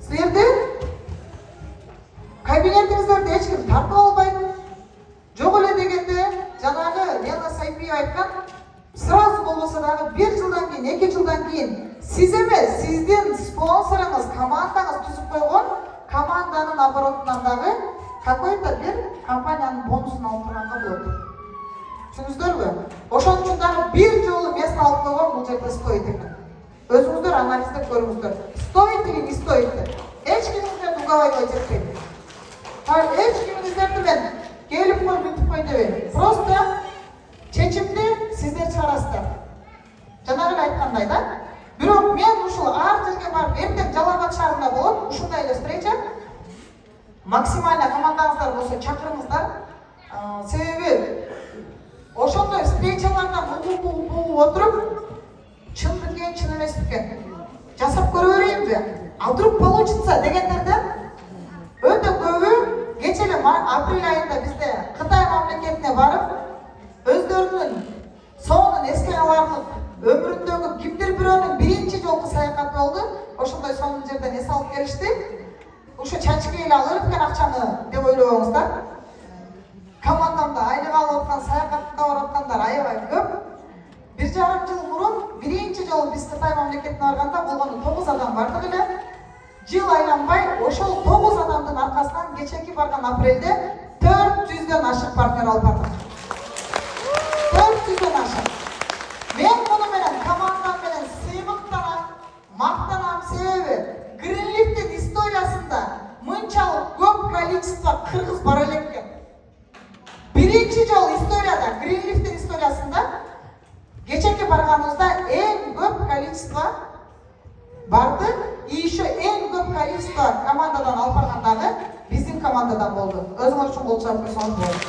Силерде кабинетиңиздерди эч ким тартып албайт. Жок эле дегенде, жанагы Лена Сайпиева айткан, сразу болбосо дагы 1 жылдан кийин, 2 жылдан кийин сиз эмес, сиздин спонсоруңуз, командаңыз түзүп койгон команданын оборотунан дагы какой-то бир компаниянын бонусун алып турганга болот. Түшүндүңүздөрбү? Ошон үчүн дагы бир жолу место алып койгон бул жерде стоит экен. Өзүңүздөр анализдеп көрүңүздөр. Стоит или не стоит деп. Эч кимиңиздерди уговаривать этпейм. Эч кимиңиздерди мен келип кой, бүтүп кой дебейм. Просто чечимди сиздер чыгарасыздар. Жана эле айткандай да. Бирок мен ушул ар жерге барып эртең Жалал Абад шаарында болот, ушундай эле встреча. Максимально командаңыздар болсо чакырыңыздар. Себеби ошондой встречалардан угуп отуруп, чын бекен, чын эмес бекен жасап көрө берейинби? А вдруг получится дегендерден өтө көбү кече эле апрель айында бизде Кытай мамлекетине барып, өздөрүнүн сонун эске аларлык өмүрүндөгү кимдир бирөөнүн биринчи жолку саякаты болду. Ошондой сонун жерден эс алып келишти. Ушу чачкы эле алып кеткен акчаны деп ойлобоңуздар. Командамда айлык алып аткан, саякатка барып аткандар аябай көп. 1,5 жыл мурун биринчи жолу биз Кытай мамлекетине барганда болгону 9 адам бардык эле. Жыл айланбай ошол 9 адамдын аркасынан кечеки барган апрелде 400дөн ашык партнер алып бардык. 400дөн ашык. Мен муну менен командам менен сыймыктанам, мактанам, себеби Greenleaf'тин историясында мынчалык көп количество кыргыз бара элеккен. Биринчи жол историяда, Greenleaf'тин историясында кечеки барганыбызда эң көп количество барды, и еще эң көп количество командадан алып баргандагы биздин командадан болду. Өзүңөр үчүн кол чаап койсоңуз болот.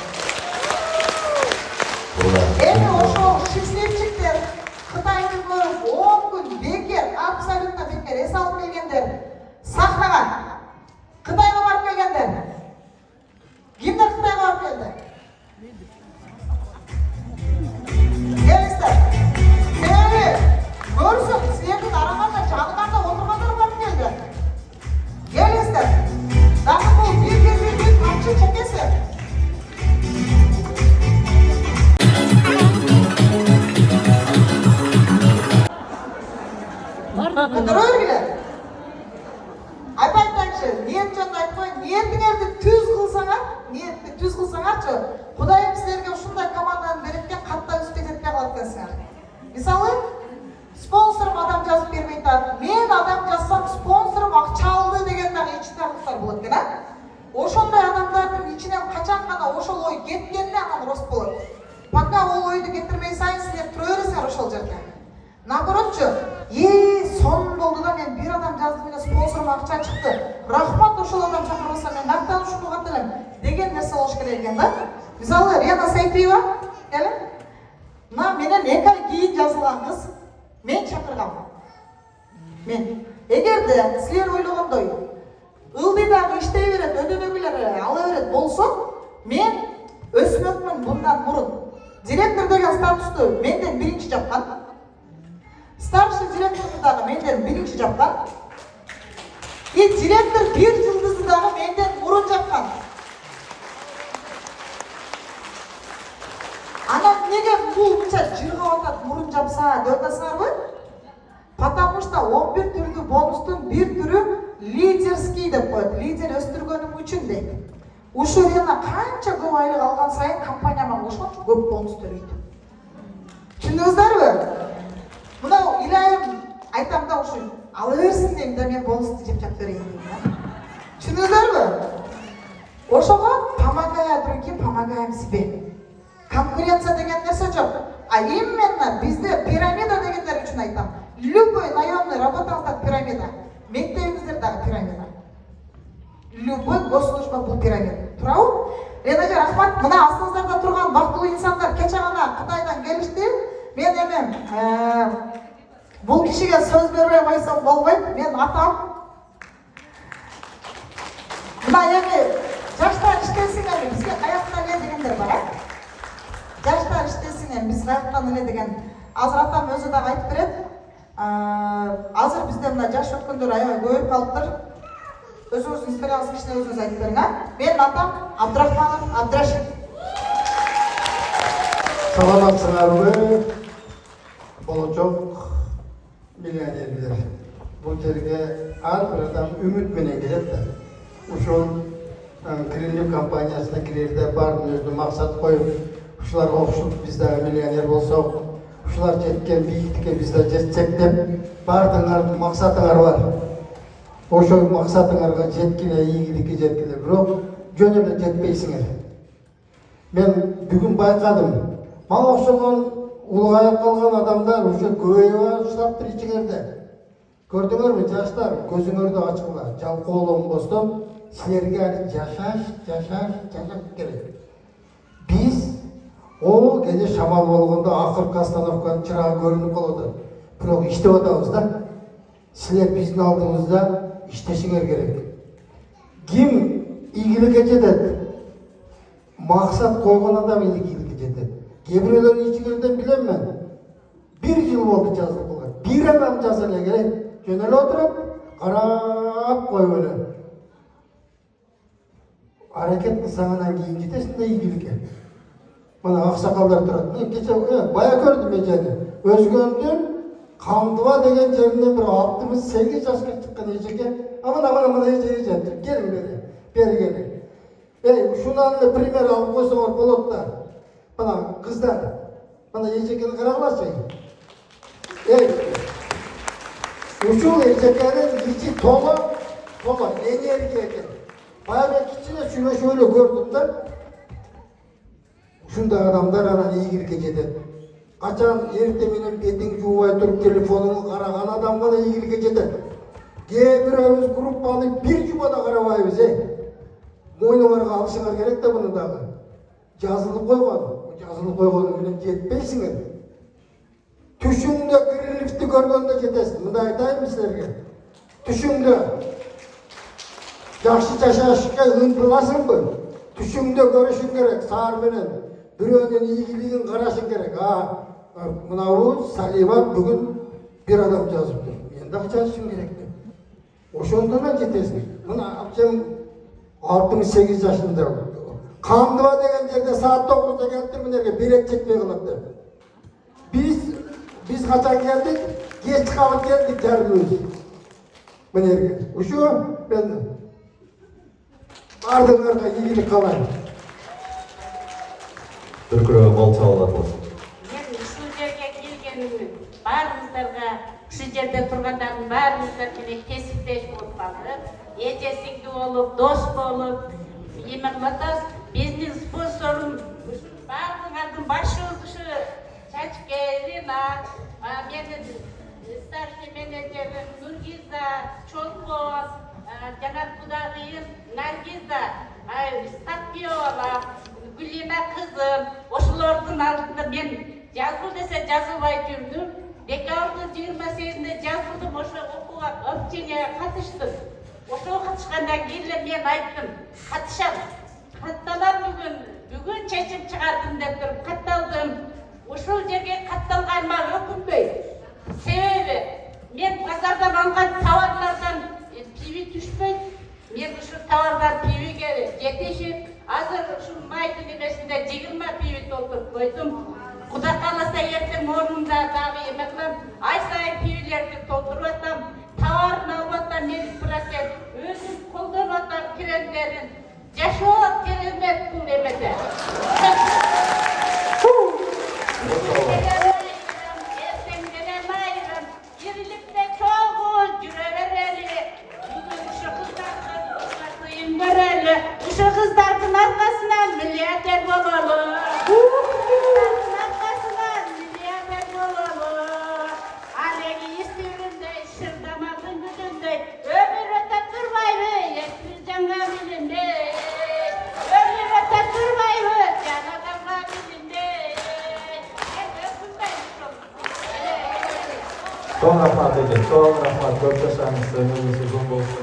Эми ошол счастливчиктер Кытайды көрүп 10 күн бекер, абсолютно бекер эс алып келгендер, сахнага Кытайга барып келгендер. Кимдер Кытайга барып келди? Келиңиздер. Себеби көрсөң силердин араңарда жаныңарда отургандар барып келди. Келиңиздер. Дагы бул бир тамчы чекеси. Көтөрө бергиле. Айтпайчы, ниет жөнүндө айтпай, ниетиңерди түз кылсаңарчы, Кудайым силерге ушундай команданы берет экен, катта үстү жетпей калат экенсиңер. Мисалы, спонсорум адам жазып бербей атат. Мен адам жазсам спонсорум акча алды деген дагы ичтиһаттар болот экен, а? Ошондой адамдардын ичинен качан гана ошол ой кеткенде анан рост болот. Пока ол ойду кетирбей сайын силер тура бересиңер ошол жерде. Наоборотчу, сонун болду да мен бир адам жазды менен спонсорум акча чыкты. Рахмат ошол адам чакырбаса мен кантан ушуну кат элем деген нерсе болуш керек экен да. Мисалы, Рена Сайпиева, келе? Мына менен 2 ай кийин жазылган кыз мен чакыргам. Мен эгерде силер ойлогондой ылдыйдагы иштей берет, өдөнөгүлөр ала берет болсо, мен өсмөкмүн bundan мурун. Директор деген статусту менден биринчи жапкан. Старший директорду дагы менден биринчи жапкан. И директор бир жылдызды дагы менден мурун жапкан. Анан неге бул мынча жыргап атат, мурун жапса деп атасыңарбы? Потому что 11 түрдүү бонустун бир түрү лидерский деп коет. Лидер өстүргөнүм үчүн дейт. Ушу Рена канча көп айлык алган сайын компанияга ошончо көп бонус төлөйт. Түшүндүңүздөрбү? Мынау илайым айтам да ушу ала берсин дейм да мен бонусту жеп жап берейин дейм да. Түшүндүңүздөрбү? Ошого помогаем другим, помогаем себе. Конкуренция деген нерсе жок. А именно бизде пирамида дегендер үчүн айтам. Любой наемный работаңызда пирамида. Мектебиңиздер дагы пирамида. Любой госслужба бул пирамида. Туурабы? Ренажа рахмат. Мына астыңыздарда турган бактылуу инсандар кече гана Кытайдан келишти. Мен эми бул кишиге сөз бербей койсом болбойт. Мен атам. Мына эми жаштар иштесин эми бизге каяктан эле дегендер бар, а? Жаштар иштесин эми биз каяктан эле деген. Азыр атам өзү дагы айтып берет. Азыр бизде мына жаш өткөндөр аябай көбөйүп калыптыр. Өзүңүздүн историяңыздын ичинде өзүңүз айтып бериң, а? Менин атам Абдрахманов Абдрашев. Саламатсыңарбы, болочок миллионерлер. Бул жерге ар бир адам үмүт менен келет да. Ушул Greenleaf компаниясына кирерде бардын өзүнө максат коюп, ушуларга окшоп биз дагы миллионер болсок, ушулар жеткен бийиктикке биз да жетсек деп баардыгыңардын максатыңар бар. Ошол максатыңарга жеткиле, ийгиликке жеткиле, бирок жөн эле жетпейсиңер. Мен бүгүн байкадым. Мага окшогон улгайып калган адамдар уже көбөйүп баштаптыр ичиңерде. Көрдүңөрбү жаштар, көзүңөрдү ачкыла, жалкоолонбостон силерге жашаш керек. Биз кеже шамал болгондо акыркы остановканын чырагы көрүнүп калат. Бирок иштеп атабыз да. Силер биздин алдыбызда иштешиңер керек. Ким ийгиликке жетет? Максат койгон адам ийгиликке жетет. Кээ бирөөлөрдүн ичиңерден билем мен. 1 жыл болду жазылып калган. Бир адам жаза эле керек. Жөн эле отуруп, карап коюп эле. Аракет кылсаң анан кийин жетесиң да ийгиликке. Мына аксакалдар турат. Кече бая көрдүм эжени. Өзгөндүн Камдыба деген жеринен бир 68 жашка чыккан эжеге, амана эжеге жатыр. Келин бери. Ушундан эле пример алып койсоңор болот да. Мына кыздар, мына эжекени карагылачы. Ушул эжекенин ичи толо энергия экен. Бая мен кичине сүйлөшүп эле көрдүм да. Ушундай адамдар анан ийгиликке жетет. Качан эрте менен бетиң жуубай туруп телефонуңду караган адам гана ийгиликке жетет. Кээ бирөөбүз группаны бир жумада карабайбыз, мойнуңарга алышыңар керек да буну дагы. Жазылып койгону менен жетпейсиңер. Түшүңдө кирилифти көргөндө жетесиң. Мындай айтайынбы силерге? Түшүңдө жакшы жашашка ынтыласыңбы? Түшүңдө көрүшүң керек саар менен. Бирөөнүн ийгилигин карашың керек. Мынабу Салима бүгүн бир адам жазыптыр. Мен дагы жазышым керек деп. Ошондон жетесиң. Мына апчам 68 жашында. Камдыба деген жерде саат 9-да келиптир, мынерге белек жетпей калат деп. Биз качан келдик? Кеч калып келдик жарымыбыз. Мынерге. Ушо мен бардыгыңарга ийгилик каалайм. Түркүрөгө кол чабуулар болсун. Мен ушул жерге келгениmin баарыңыздарга, ушул жерде тургандардын баарыңыздар менен кесиптеш болуп калдык. Эже сиңди болуп, дос болуп, эме кылатабыз. Биздин спонсорум баарыңардын башыбыз ушу Чачкелина, менин старший менеджерим Нургиза, Чолпон, жана кудагыйым Наргиза, Статпиова, Гүлина кызым, ошолордун алдында мен жазгыл десе жазылбай жүрдүм. Декабрдын 28-inde жазылдым, ошо окууга обученияга катыштым. Ошого катышкандан кийин мен айттым, катышам. Катталам бүгүн чечим чыгардым деп туруп катталдым. Ушул жерге катталганыма өкүнбөйм. Себеби мен базардан алган товарлардан пиви түшпөйт. Мен ушул товарлар пивиге жетишип, азыр ушул майдын эмесинде 20 пиви толтуруп койдум. Кудай кааласа эртең орнунда дагы эме кылам, ай сайын пивилерди толтуруп атам. Товарын алып атам 1%, өзүм колдонуп атам крендерин. Жашоо керемет бул эмеде. Uşu kızdardın arkasından milyarder olalım. Kızdardın arkasından milyarder olalım. Alegi istiyorumda şırdamadın güdünde. Ömür ötep durmayı yetmeyeceğim bilinde. Ömür ötep durmayı canadamla bilinde. Çok rahmat edin, çok rahmat. Çok yaşamışsınız, uzun olsun.